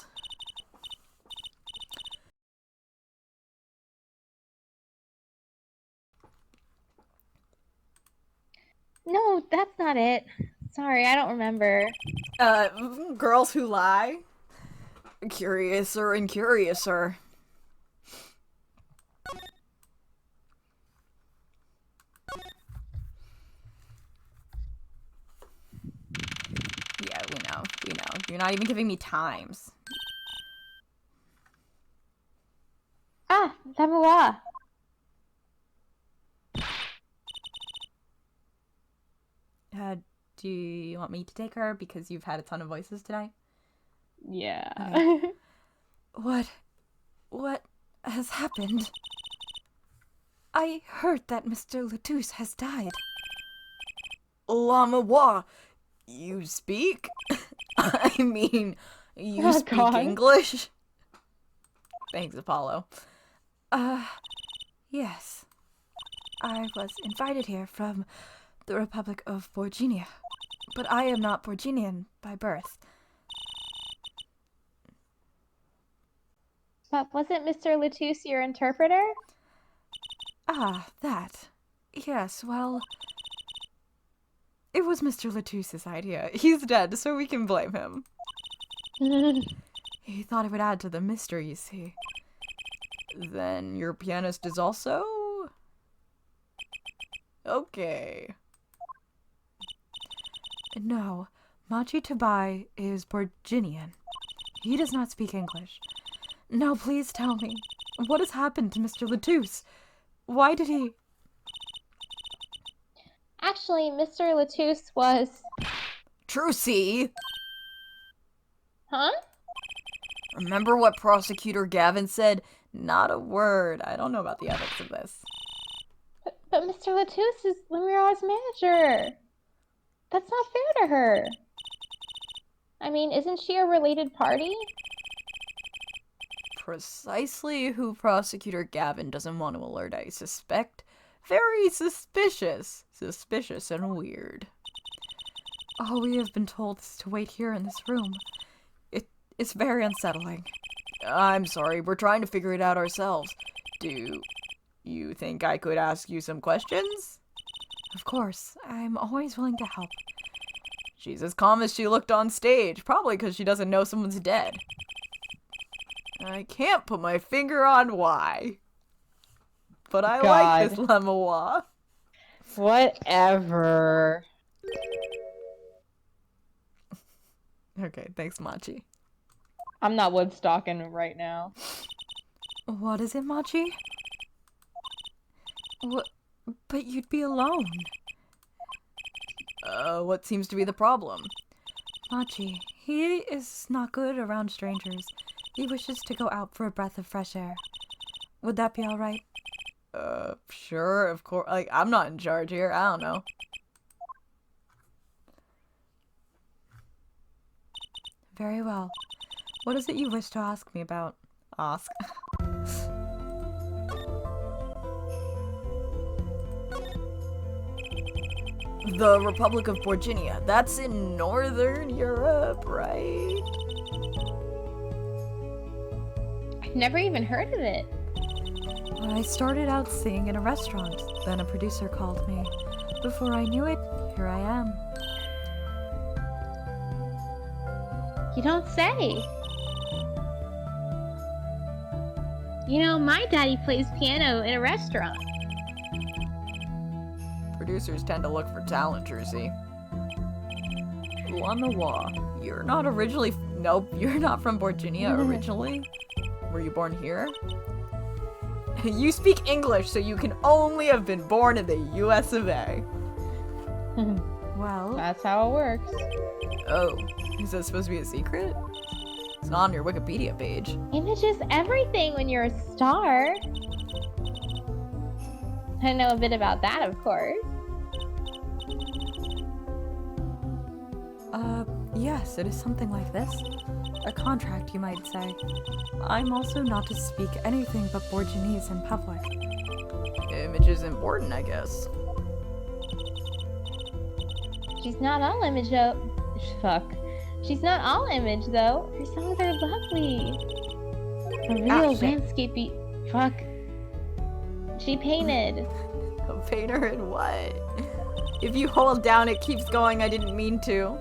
No, that's not it. Sorry, I don't remember. Girls who lie? Curiouser and curiouser. Yeah, we know. You're not even giving me times. Ah, Lamois. Do you want me to take her because you've had a ton of voices today? Yeah. Okay. What has happened? I heard that Mr. Latouche has died. Lamois, you speak? I mean, you Oh, speak God. English? Thanks, Apollo. Yes. I was invited here from the Republic of Borginia, but I am not Borginian by birth. But wasn't Mr. Latouche your interpreter? Ah, that. Yes, well, it was Mr. Latouche's idea. He's dead, so we can blame him. He thought it would add to the mystery, you see. Then your pianist is also... Okay. No, Machi Tabai is Borginian. He does not speak English. Now please tell me, what has happened to Mr. Latouche? Why did he... Actually, Mr. Latouche was... Trucy! Huh? Remember what Prosecutor Gavin said? Not a word. I don't know about the ethics of this. But Mr. Latouche is Lemuria's manager. That's not fair to her. I mean, isn't she a related party? Precisely who Prosecutor Gavin doesn't want to alert, I suspect. Very suspicious. Suspicious and weird. All we have been told is to wait here in this room. It's very unsettling. I'm sorry, we're trying to figure it out ourselves. Do you think I could ask you some questions? Of course, I'm always willing to help. She's as calm as she looked on stage, probably because she doesn't know someone's dead. I can't put my finger on why. But I like this Lemois. Whatever. Okay, thanks, Machi. I'm not Woodstocking right now. What is it, Machi? What? But you'd be alone. What seems to be the problem? Machi, he is not good around strangers. He wishes to go out for a breath of fresh air. Would that be alright? Sure, of course. Like, I'm not in charge here. I don't know. Very well. What is it you wish to ask me about? Ask. The Republic of Borginia. That's in Northern Europe, right? I've never even heard of it. I started out singing in a restaurant. Then a producer called me. Before I knew it, here I am. You don't say. You know, my daddy plays piano in a restaurant. Producers tend to look for talent, Jersey. Lamawa, you're not originally. Nope, you're not from Virginia originally. Were you born here? You speak English, so you can only have been born in the US of A. Well. That's how it works. Oh, is that supposed to be a secret? It's not on your Wikipedia page. Image is everything when you're a star. I know a bit about that, of course. Yes, it is something like this. A contract, you might say. I'm also not to speak anything but Borginese in public. Image is important, I guess. She's not all image though. Fuck. She's not all image though. Her songs are lovely. A real landscapey. Fuck. She painted. A painter in what? If you hold down, it keeps going. I didn't mean to.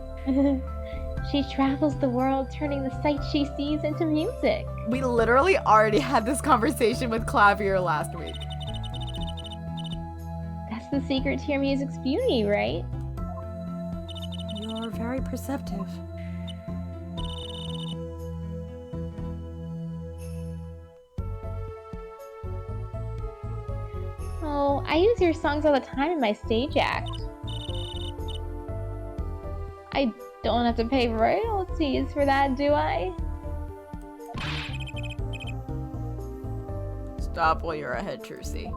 She travels the world, turning the sights she sees into music. We literally already had this conversation with Clavier last week. That's the secret to your music's beauty, right? You're very perceptive. Oh, I use your songs all the time in my stage act. I don't have to pay royalties for that, do I? Stop while you're ahead, Jersey.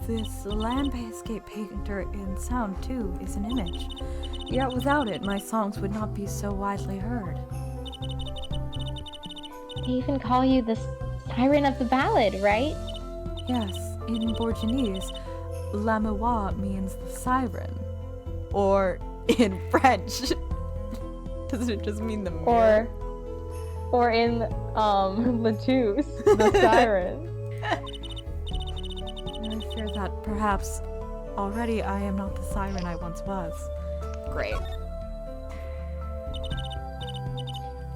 This landscape painter in sound, too, is an image. Yet without it, my songs would not be so widely heard. They even call you the siren of the ballad, right? Yes, in Borginese, la mewa means the siren. Or in French, does it just mean the mirror? Or in Latouche, the siren. I fear that perhaps already I am not the siren I once was. Great.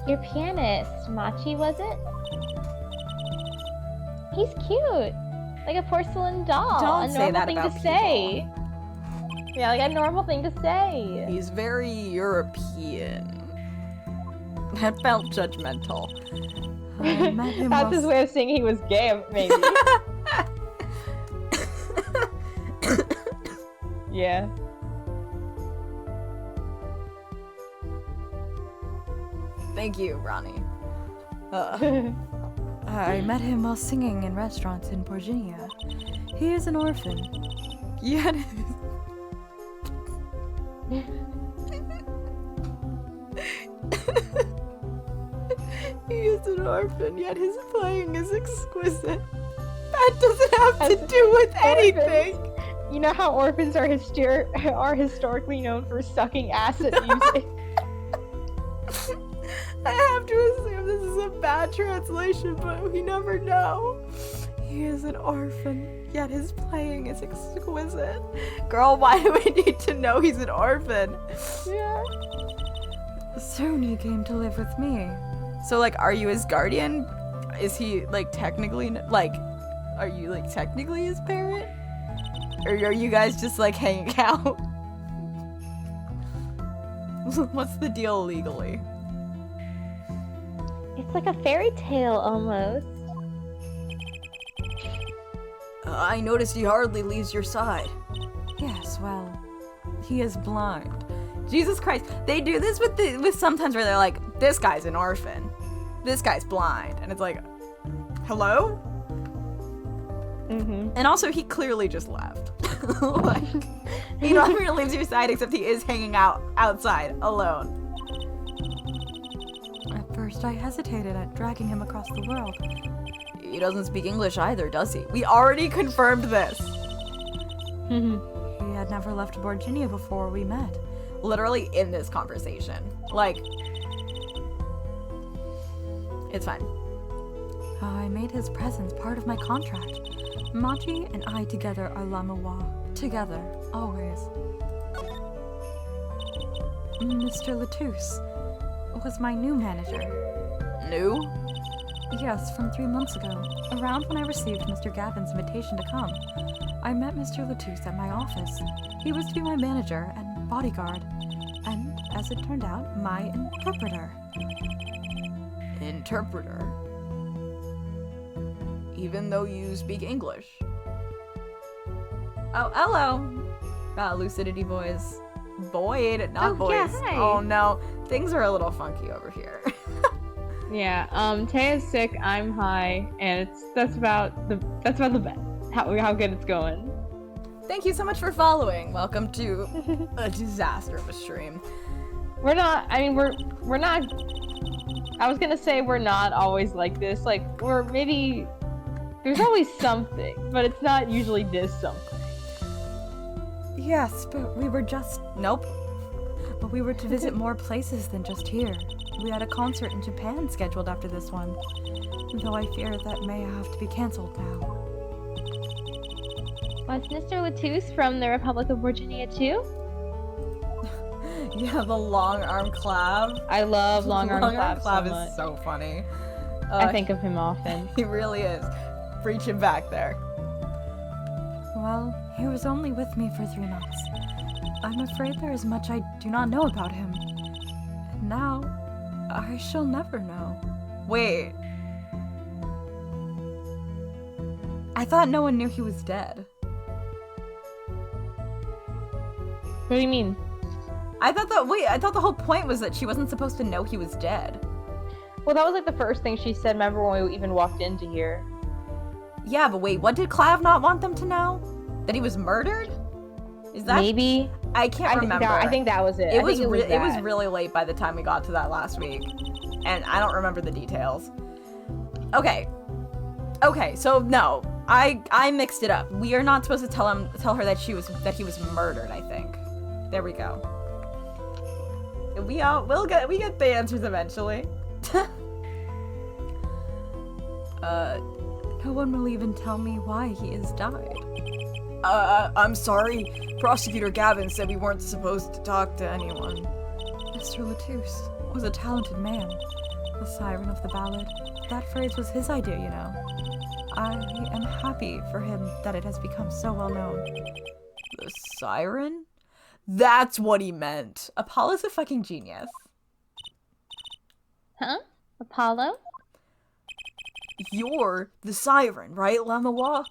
Your pianist, Machi, was it? He's cute. Like a porcelain doll. Don't a say normal that thing about to people. say. Yeah, like a normal thing to say. He's very European. That felt judgmental. I met him That's his way of saying he was gay, maybe. Yeah. Thank you, Ronnie. I met him while singing in restaurants in Virginia. He is an orphan. Yet he is an orphan, yet his playing is exquisite. That doesn't have to do with anything. You know how orphans are historically known for sucking ass at music? I have to assume this is a bad translation, but we never know. He is an orphan, yet his playing is exquisite. Girl, why do we need to know he's an orphan? Yeah. Soon he came to live with me. So, like, are you his guardian? Is he, like, technically, like, are you, like, technically his parent? Or are you guys just, like, hanging out? What's the deal legally? It's like a fairy tale almost. I noticed he hardly leaves your side. Yes, well, he is blind. Jesus Christ, they do this with sometimes where they're like, this guy's an orphan. This guy's blind. And it's like, hello? Mm-hmm. And also, he clearly just left. Like, he never leaves your side except he is hanging out outside, alone. At first, I hesitated at dragging him across the world. He doesn't speak English either, does he? We already confirmed this. He had never left Virginia before we met. Literally in this conversation. Like, it's fine. I made his presence part of my contract. Machi and I together are Lamawa. Together, always. Mr. Latouche, was my new manager. New? Yes, from 3 months ago, around when I received Mr. Gavin's invitation to come. I met Mr. Latouche at my office. He was to be my manager and bodyguard, and, as it turned out, my interpreter. Interpreter? Even though you speak English? Oh, hello! Lucidity boys. Void, not Oh, boys. yeah, hi. Oh no, things are a little funky over here. Yeah, Taya's sick, I'm high, and that's about the best. How good it's going. Thank you so much for following. Welcome to a disaster of a stream. We're not I was gonna say we're not always like this. Like, there's always something, but it's not usually this something. Yes, but we were just... Nope. But we were to visit more places than just here. We had a concert in Japan scheduled after this one, though I fear that may have to be cancelled now. Was Mr. Latouche from the Republic of Virginia too? Yeah, the long arm clav. I love long arm clap so clav much. is so funny. I think of him often. He really is. Preaching back there. Well, he was only with me for 3 months. I'm afraid there is much I do not know about him. And now, I shall never know. Wait. I thought no one knew he was dead. What do you mean? I thought the whole point was that she wasn't supposed to know he was dead. Well, that was like the first thing she said, remember when we even walked into here. Yeah, but wait, what did Clav not want them to know? That he was murdered? Is that... Maybe? I can't remember. I think that was it. It was really late by the time we got to that last week. And I don't remember the details. Okay, so no. I mixed it up. We are not supposed to tell her that he was murdered, I think. There we go. We get the answers eventually. No one will even tell me why he has died. I'm sorry. Prosecutor Gavin said we weren't supposed to talk to anyone. Mr. Latouche was a talented man. The siren of the ballad. That phrase was his idea, you know. I am happy for him that it has become so well known. The siren? That's what he meant. Apollo's a fucking genius. Huh? Apollo? You're the siren, right, Lamois?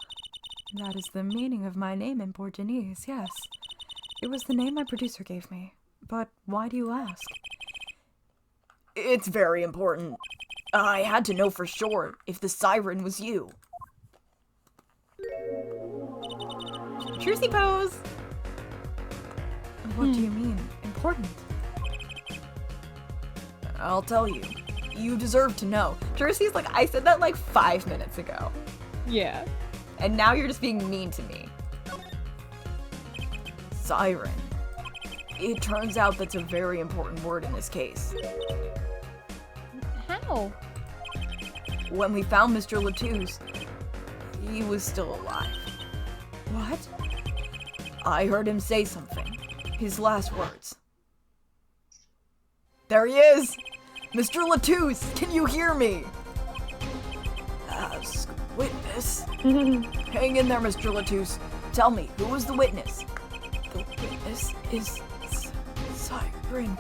That is the meaning of my name in Portuguese, yes. It was the name my producer gave me. But why do you ask? It's very important. I had to know for sure if the siren was you. Trucy pose! What do you mean? Important? I'll tell you. You deserve to know. Trucy's like, I said that like 5 minutes ago. Yeah. And now you're just being mean to me. Siren. It turns out that's a very important word in this case. How? When we found Mr. Latouche, he was still alive. What? I heard him say something. His last words. There he is! Mr. Latouche, can you hear me? Ask witness. Hang in there, Mr. Latouche. Tell me, who was the witness? The witness is Siren.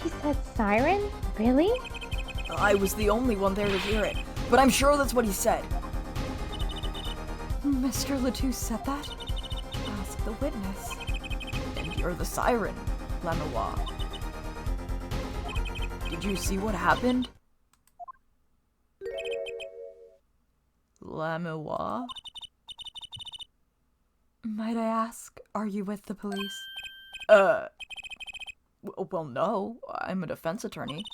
She said siren? Really? I was the only one there to hear it, but I'm sure that's what he said. Mr. Latouche said that? Ask the witness. And you're the siren, Lamois. Did you see what happened? Lamois? Might I ask, are you with the police? Well, no. I'm a defense attorney.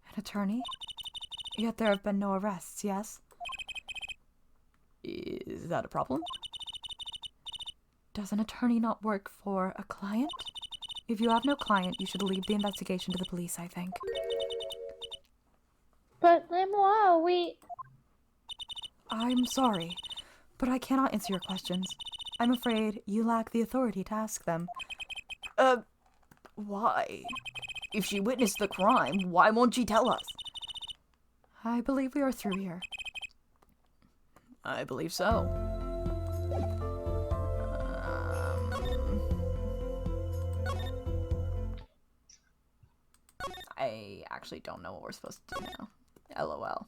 An attorney? Yet there have been no arrests, yes? Is that a problem? Does an attorney not work for a client? If you have no client, you should leave the investigation to the police, I think. But Lemois, I'm sorry, but I cannot answer your questions. I'm afraid you lack the authority to ask them. Why? If she witnessed the crime, why won't she tell us? I believe we are through here. I believe so. I actually don't know what we're supposed to do now. LOL.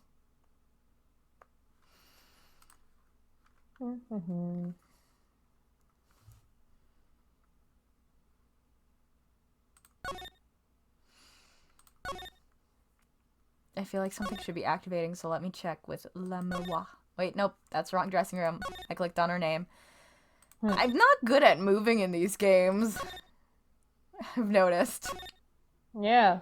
I feel like something should be activating, so let me check with Lamoa. Wait, nope, that's wrong dressing room. I clicked on her name. I'm not good at moving in these games. I've noticed. Yeah.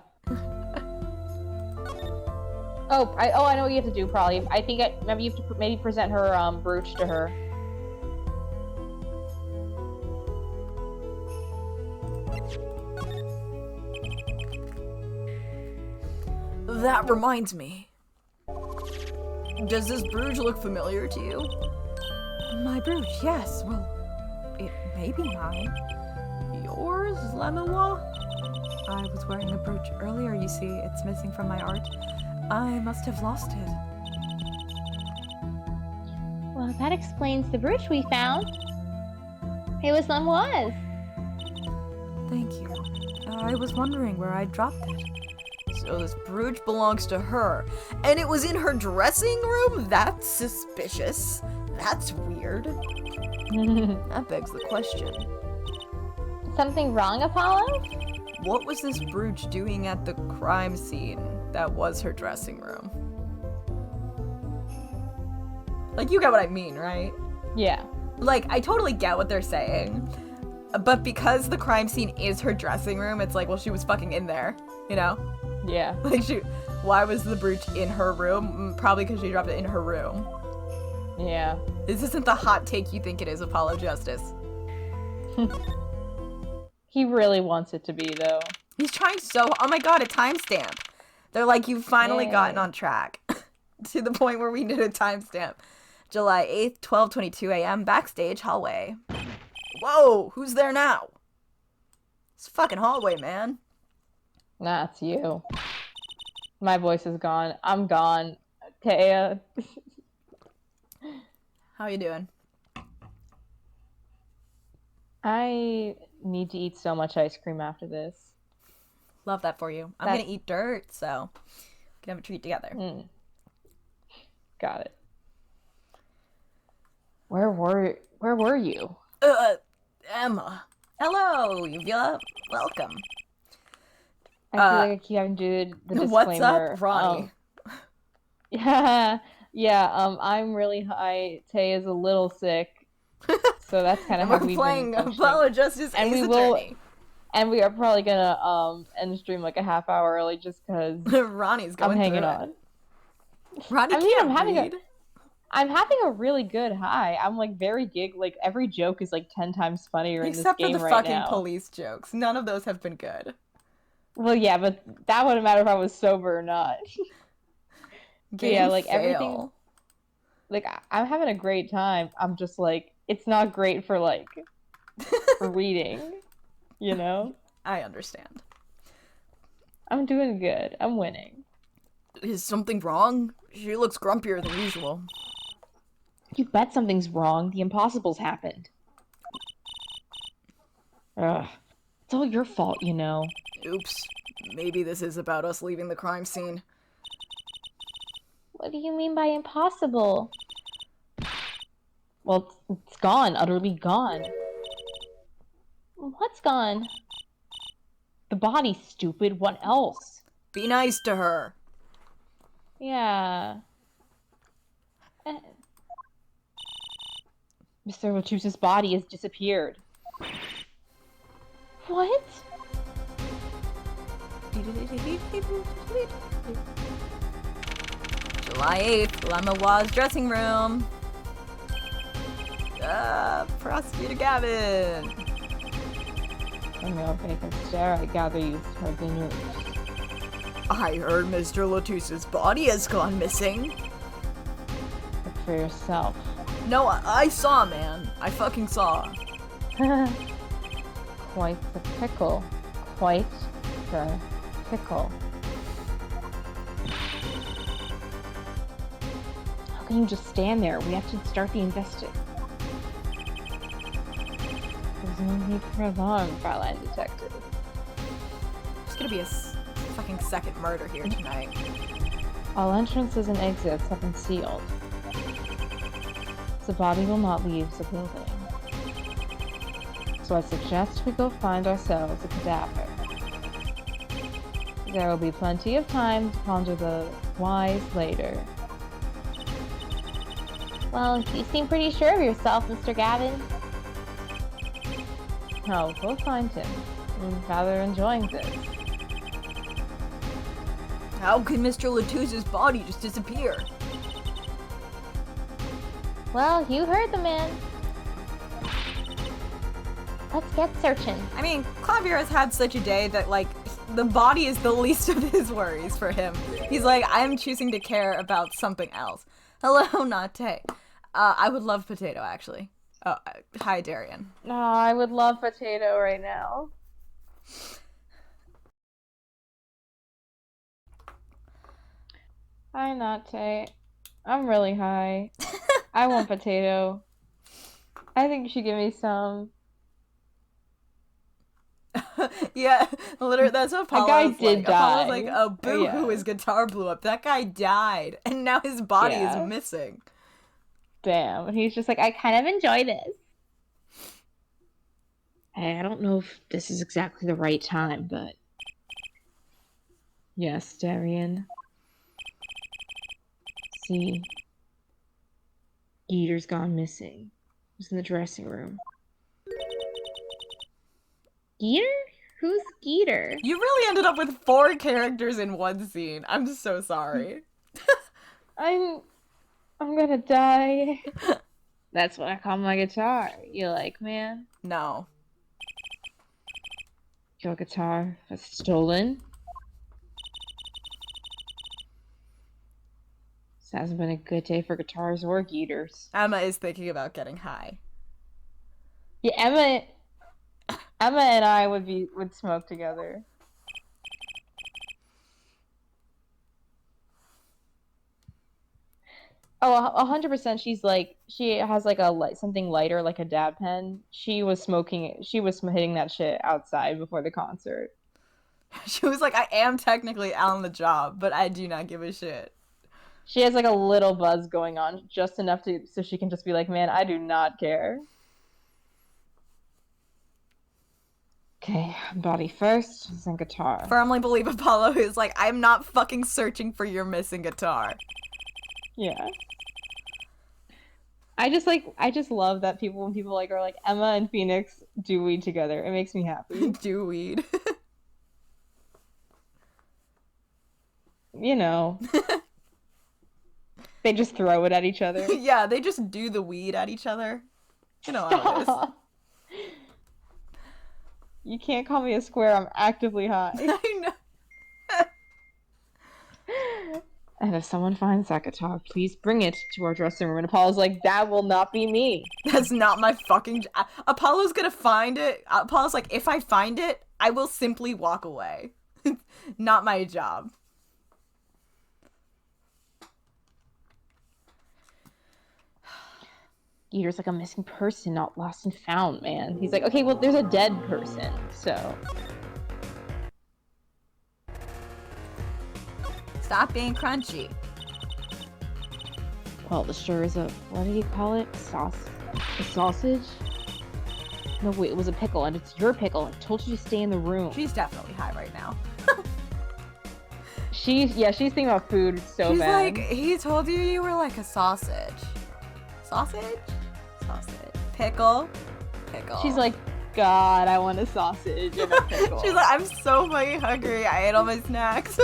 I know what you have to do. Probably. I think maybe you have to present her brooch to her. That reminds me. Does this brooch look familiar to you? My brooch, yes. Well, it may be mine. Yours, Lemoa? I was wearing a brooch earlier, you see. It's missing from my art. I must have lost it. Well, that explains the brooch we found. It was Lemoa's. Thank you. I was wondering where I dropped it. So this brooch belongs to her, and it was in her dressing room? That's suspicious. That's weird. That begs the question. Something wrong, Apollo? What was this brooch doing at the crime scene that was her dressing room? Like, you get what I mean, right? Yeah. Like, I totally get what they're saying. But because the crime scene is her dressing room, it's like, well, she was fucking in there, you know? Yeah. Like, why was the brooch in her room? Probably because she dropped it in her room. Yeah. This isn't the hot take you think it is, Apollo Justice. He really wants it to be, though. He's trying so... Oh my god, a timestamp. They're like, you've finally Yay. gotten on track. To the point where we need a timestamp. July 8th, 12:22 a.m., backstage hallway. Whoa, who's there now? It's a fucking hallway, man. Nah, it's you. My voice is gone. I'm gone. Taya. How you doing? I need to eat so much ice cream after this. Love that for you. I'm That's- gonna eat dirt, so we can have a treat together. Got it. Where were you? Emma. Hello, Uvula. Welcome. I feel like I keep having to do the disclaimer. What's up, Ronnie? I'm really high. Tay is a little sick, so that's kind of And how we're we've playing been functioning. Apollo Justice And Ace we will- Attorney. And we are probably gonna end the stream like a half hour early just because Ronnie's going I'm hanging through on. it. Ronnie I mean, can't I'm read. having a really good high. I'm like very gig. Like every joke is like 10 times funnier in this Except for game the right fucking now. police jokes. None of those have been good. Well, yeah, but that wouldn't matter if I was sober or not. Game yeah, like fail. everything. Like I'm having a great time. I'm just like it's not great for like for reading, you know. I understand. I'm doing good. I'm winning. Is something wrong? She looks grumpier than usual. You bet something's wrong. The impossible's happened. Ugh. It's all your fault, you know. Oops. Maybe this is about us leaving the crime scene. What do you mean by impossible? Well, it's gone. Utterly gone. What's gone? The body, stupid. What else? Be nice to her. Yeah. Mr. Latus's body has disappeared. What? July 8th, Lamawa's dressing room. Prosecutor Gavin. I'm real bacon stare. I gather you've heard the news. I heard Mr. Latus's body has gone missing. Look for yourself. No, I saw, man. I fucking saw. Quite the pickle. Quite the pickle. How can you just stand there? We have to start the investigation. There's no need for alarm, Klaryan Detective. There's gonna be a fucking second murder here tonight. All entrances and exits have been sealed. The body will not leave the building. So I suggest we go find ourselves a cadaver. There will be plenty of time to ponder the whys later. Well, you seem pretty sure of yourself, Mr. Gavin. No, we'll find him. I'm rather enjoying this. How can Mr. Latouse's body just disappear? Well, you heard the man. Let's get searching. I mean, Clavier has had such a day that, like, the body is the least of his worries for him. He's like, I'm choosing to care about something else. Hello, Nate. I would love potato, actually. Oh, hi, Darian. No, I would love potato right now. Hi, Nate. I'm really high. I want potato. I think you should give me some. Yeah, literally, that's what Apollo's guy like. did Apollo's die. like, oh, boo-hoo, Yeah. his guitar blew up. That guy died, and now his body Yeah. is missing. Damn. And he's just like, I kind of enjoy this. Hey, I don't know if this is exactly the right time, but... Yes, Darian. See... Geeter's gone missing. He was in the dressing room. Geeter? Who's Geeter? You really ended up with 4 characters in one scene. I'm so sorry. I'm gonna die. That's what I call my guitar. You like, man? No. Your guitar was stolen. This hasn't been a good day for guitars or Geeters. Emma is thinking about getting high. Yeah, Emma and I would smoke together. Oh, 100%. She has like something lighter, like a dab pen. She was hitting that shit outside before the concert. She was like, I am technically on the job, but I do not give a shit. She has like a little buzz going on, just enough so she can just be like, man, I do not care. Okay, body first, then guitar. Firmly believe Apollo is like, I'm not fucking searching for your missing guitar. Yeah. I just love that when people like are like Emma and Phoenix do weed together. It makes me happy. Do weed. You know. They just throw it at each other. Yeah, they just do the weed at each other. You know how it is. You can't call me a square. I'm actively high. I know. And if someone finds that guitar, please bring it to our dressing room. And Apollo's like, that will not be me. That's not my fucking... Apollo's gonna find it. Apollo's like, if I find it, I will simply walk away. Not my job. Geeter's like a missing person, not lost and found, man. He's like, okay, well, there's a dead person, so... Stop being crunchy. Well, this sure is a... What did he call it? A sausage? No, wait, it was a pickle, and it's your pickle. I told you to stay in the room. She's definitely high right now. She's thinking about food so She's bad. like, he told you were like a sausage. Sausage? Sausage. Pickle? Pickle. She's like, God, I want a sausage and a pickle. She's like, I'm so fucking hungry. I ate all my snacks.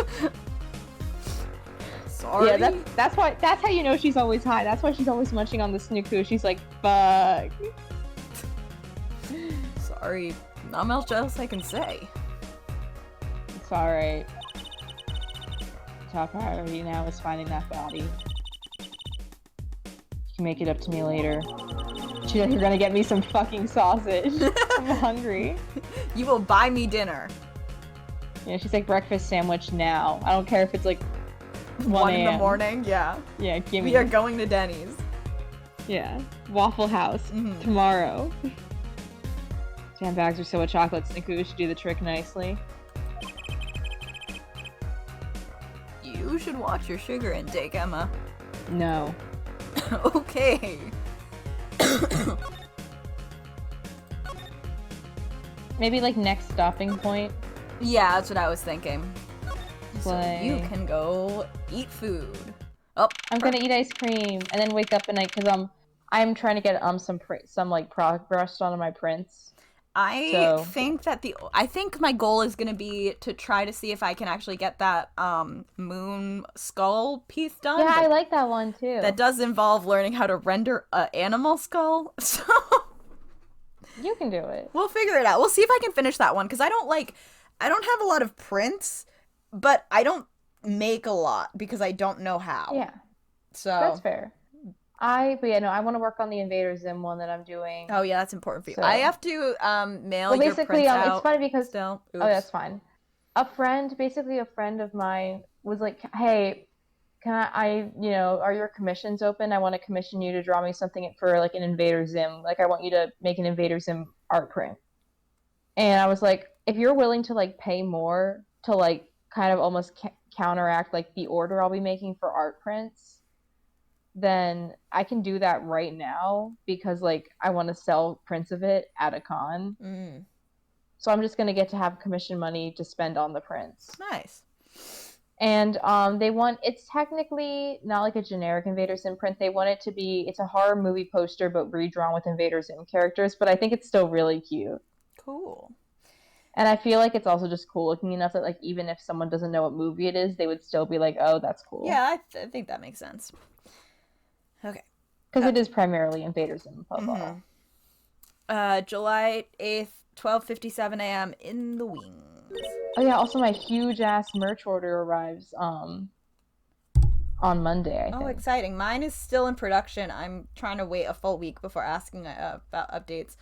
Sorry. Yeah, that's how you know she's always high. That's why she's always munching on the snuku. She's like, fuck. Sorry. Not much else I can say. It's alright. Top priority now is finding that body. You can make it up to me later. She's like, you're gonna get me some fucking sausage. I'm hungry. You will buy me dinner. Yeah, she's like, breakfast sandwich now. I don't care if it's like 1 in the a.m. morning, yeah. Yeah, give me. We are going to Denny's. Yeah, Waffle House tomorrow. Damn bags are so with chocolate. Think we should do the trick nicely. You should watch your sugar intake, Emma. No. Okay. Maybe like next stopping point. Yeah, that's what I was thinking. So Like- you can go eat food. Oh, I'm gonna eat ice cream and then wake up at night because I'm trying to get some like progress on my prints. I think my goal is gonna be to try to see if I can actually get that moon skull piece done. Yeah, I but like that one too. that does involve learning how to render an animal skull. So You can do it. we'll figure it out. We'll see if I can finish that one because I don't have a lot of prints, but I don't make a lot because I don't know how. Yeah, So that's fair. I want to work on the Invader Zim one that I'm doing. Oh yeah, that's important for you. So- I have to mail Well, your basically, prints out it's funny because still. oh, that's fine. A friend of mine was like, "Hey, can are your commissions open? I want to commission you to draw me something for like an Invader Zim. Like, I want you to make an Invader Zim art print." And I was like, "If you're willing to like pay more to like kind of almost counteract like the order I'll be making for art prints, then I can do that right now because like I want to sell prints of it at a con. Mm, So I'm just gonna get to have commission money to spend on the prints." nice. And it's technically not like a generic Invader Zim print. They want it to be, it's a horror movie poster but redrawn with Invader Zim characters, but I think it's still really cute. Cool. And I feel like it's also just cool looking enough that like even if someone doesn't know what movie it is, they would still be like, "Oh, that's cool." Yeah, I think that makes sense. Okay. Because it is primarily Invader Zim puzzle. July 8th, 12:57 a.m. in the wings. Oh yeah, also my huge ass merch order arrives on Monday, I think. Oh, exciting. Mine is still in production. I'm trying to wait a full week before asking about updates.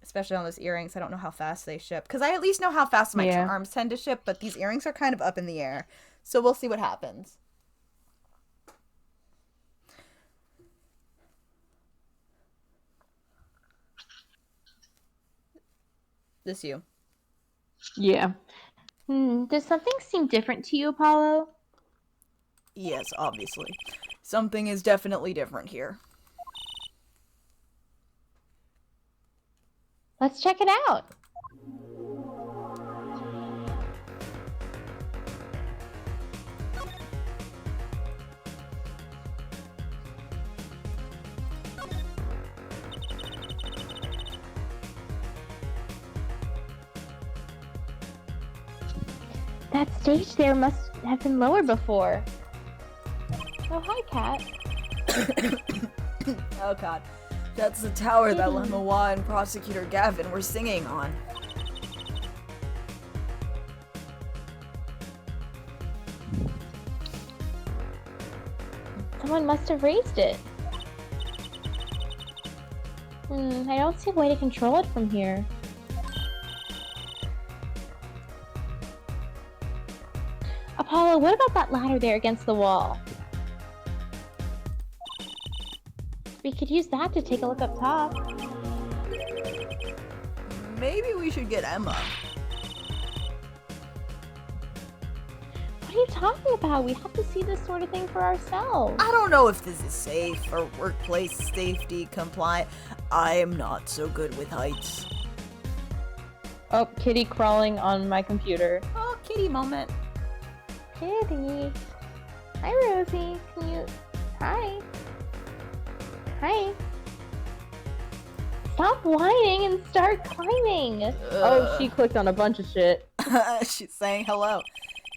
Especially on those earrings. I don't know how fast they ship. Because I at least know how fast my charms tend to ship, but these earrings are kind of up in the air. So we'll see what happens. This you. Yeah. Does something seem different to you, Apollo? Yes, obviously. Something is definitely different here. Let's check it out. That stage there must have been lower before. Oh, hi, Cat. Oh god. That's the tower that Lemois and Prosecutor Gavin were singing on. Someone must have raised it. I don't see a way to control it from here. Apollo, what about that ladder there against the wall? We could use that to take a look up top. Maybe we should get Emma. What are you talking about? We have to see this sort of thing for ourselves. I don't know if this is safe or workplace safety compliant. I am not so good with heights. Oh, kitty crawling on my computer. Oh, kitty moment. Kitty. Hi, Rosie. Can you... Hi. Hi. Stop whining and start climbing. Oh, she clicked on a bunch of shit. She's saying hello.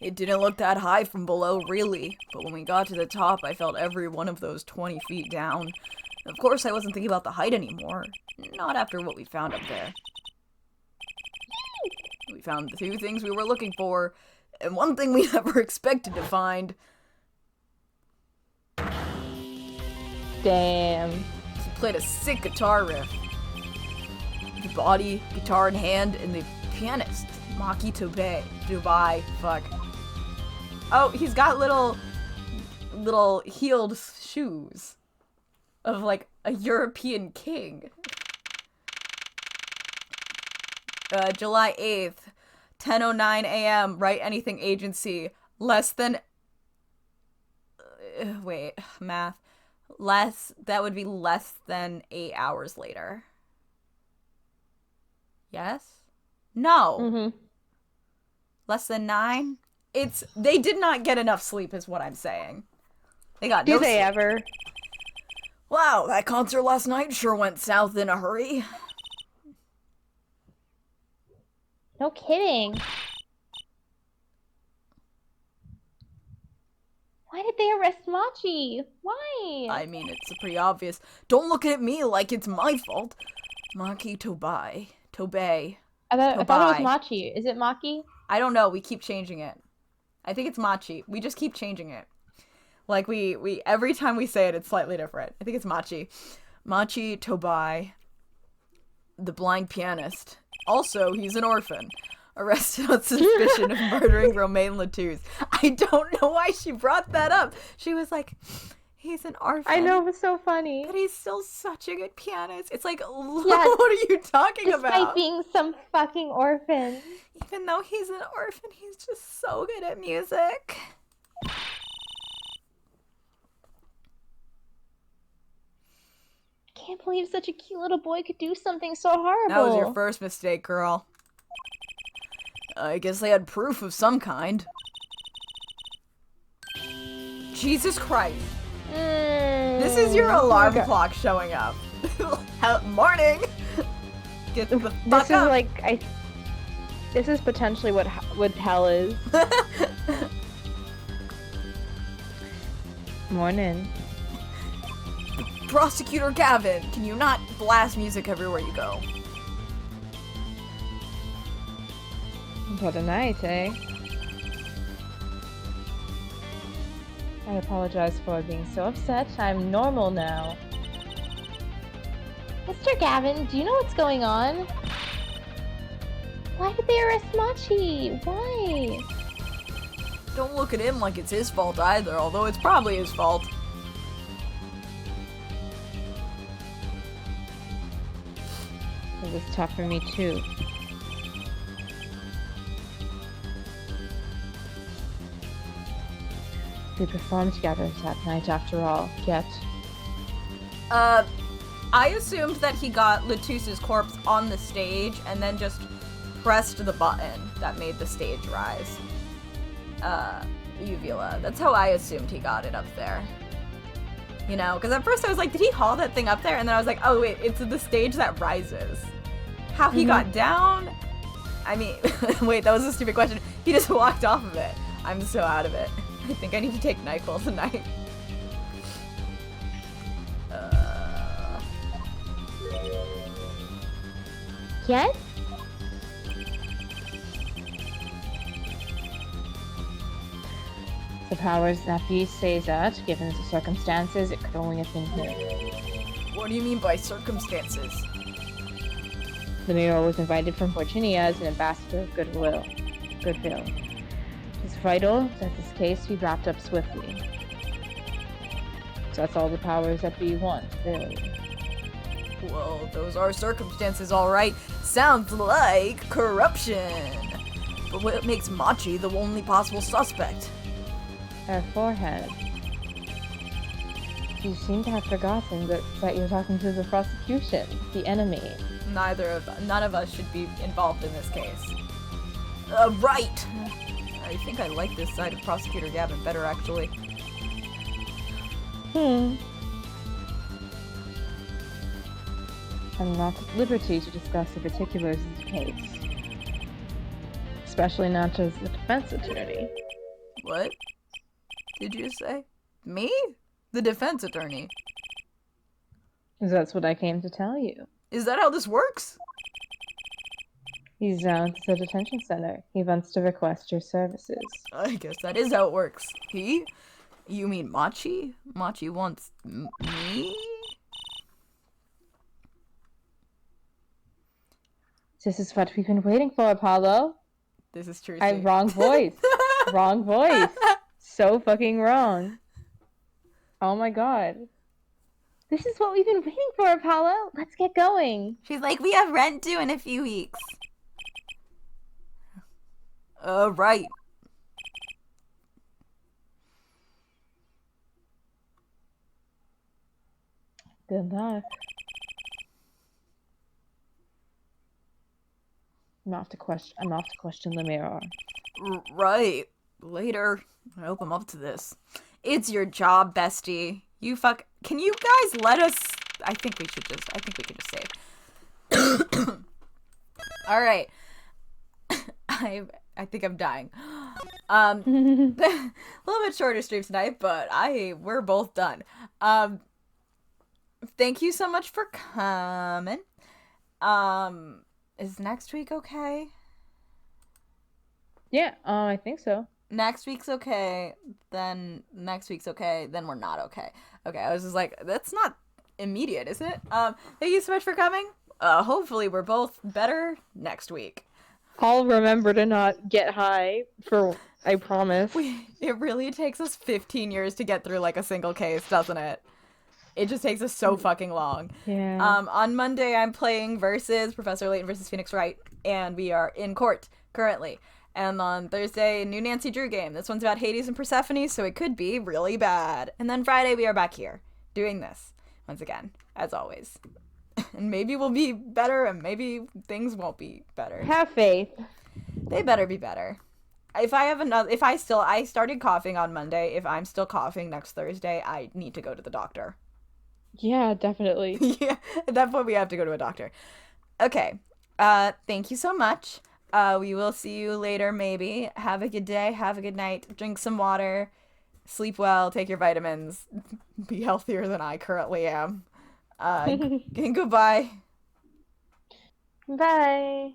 It didn't look that high from below, really. But when we got to the top, I felt every one of those 20 feet down. Of course, I wasn't thinking about the height anymore. Not after what we found up there. We found the two things we were looking for, and one thing we never expected to find. Damn. He played a sick guitar riff. The body, guitar in hand, and the pianist, Maki Dubai. Fuck. Oh, he's got little heeled shoes of like a European king. July 8th, 10:09 a.m. Write anything agency. Less than. Wait, math. That would be less than 8 hours later. Yes? No. Mm-hmm. Less than 9? They did not get enough sleep is what I'm saying. They got Do no they sleep. ever? Wow, that concert last night sure went south in a hurry. No kidding. Why did they arrest Machi? Why? I mean, it's pretty obvious. Don't look at me like it's my fault. Maki Tobei. I thought it was Tobai. Machi. Is it Maki? I don't know. We keep changing it. I think it's Machi. We just keep changing it. Like we every time we say it, it's slightly different. I think it's Machi. Machi Tobei, the blind pianist. Also, he's an orphan. Arrested on suspicion of murdering Romain Latouche. I don't know why she brought that up. She was like, he's an orphan. I know, it was so funny. But he's still such a good pianist. It's like, Yeah, what are you talking Despite about? being some fucking orphan. Even though he's an orphan, he's just so good at music. I can't believe such a cute little boy could do something so horrible. That was your first mistake, girl. I guess they had proof of some kind. Jesus Christ. This is your alarm clock showing up. Morning! Get the fuck This is up. like This is potentially what hell is. Morning. Prosecutor Gavin, can you not blast music everywhere you go? What a night, eh? I apologize for being so upset. I'm normal now. Mr. Gavin, do you know what's going on? Why did they arrest Machi? Why? Don't look at him like it's his fault either, although it's probably his fault. It was tough for me too. We performed together that night after all, yet I assumed that he got Latouche's corpse on the stage and then just pressed the button that made the stage rise. Uvula. That's how I assumed he got it up there. You know, because at first I was like, did he haul that thing up there? And then I was like, oh wait, it's the stage that rises. How he got down? I mean, wait, that was a stupid question. He just walked off of it. I'm so out of it. I think I need to take NyQuil tonight. Yes? the powers that be say that, given the circumstances, it could only have been him. What do you mean by circumstances? The mayor was invited from Virginia as an ambassador of goodwill. It's vital that this case be wrapped up swiftly. So that's all the powers that be want, really. Well, those are circumstances, alright. Sounds like corruption. But what makes Machi the only possible suspect? Her forehead. You seem to have forgotten that you're talking to the prosecution, the enemy. None of us should be involved in this case. Right! I think I like this side of Prosecutor Gavin better, actually. I'm not at liberty to discuss the particulars of the case. Especially not as the defense attorney. What did you say? Me? The defense attorney. That's what I came to tell you. Is that how this works? He's down at the detention center. He wants to request your services. I guess that is how it works. He? You mean Machi? Machi wants me? This is what we've been waiting for, Apollo. This is true. Wrong voice. Wrong voice. So fucking wrong. Oh my god. This is what we've been waiting for, Apollo. Let's get going. She's like, we have rent due in a few weeks. Right. Good luck. I'm off to question the mirror. Right. Later. I hope I'm up to this. It's your job, bestie. Can you guys let us... I think we can just save. Alright. I think I'm dying. A little bit shorter stream tonight, but we're both done. Thank you so much for coming. Is next week okay? Yeah, I think so. Next week's okay, then next week's okay, then we're not okay. Okay, I was just like, that's not immediate, is it? Thank you so much for coming. Hopefully we're both better next week. I'll remember to not get high I promise. It really takes us 15 years to get through like a single case, doesn't it? It just takes us so fucking long. Yeah. On Monday, I'm playing versus Professor Layton versus Phoenix Wright, and we are in court currently. And on Thursday, new Nancy Drew game. This one's about Hades and Persephone, so it could be really bad. And then Friday, we are back here doing this once again, as always. And maybe we'll be better, and maybe things won't be better. Have faith. They better be better. I started coughing on Monday. If I'm still coughing next Thursday, I need to go to the doctor. Yeah, definitely. Yeah, at that point we have to go to a doctor. Okay. Thank you so much. We will see you later, maybe. Have a good day. Have a good night. Drink some water. Sleep well. Take your vitamins. Be healthier than I currently am. And goodbye. Bye.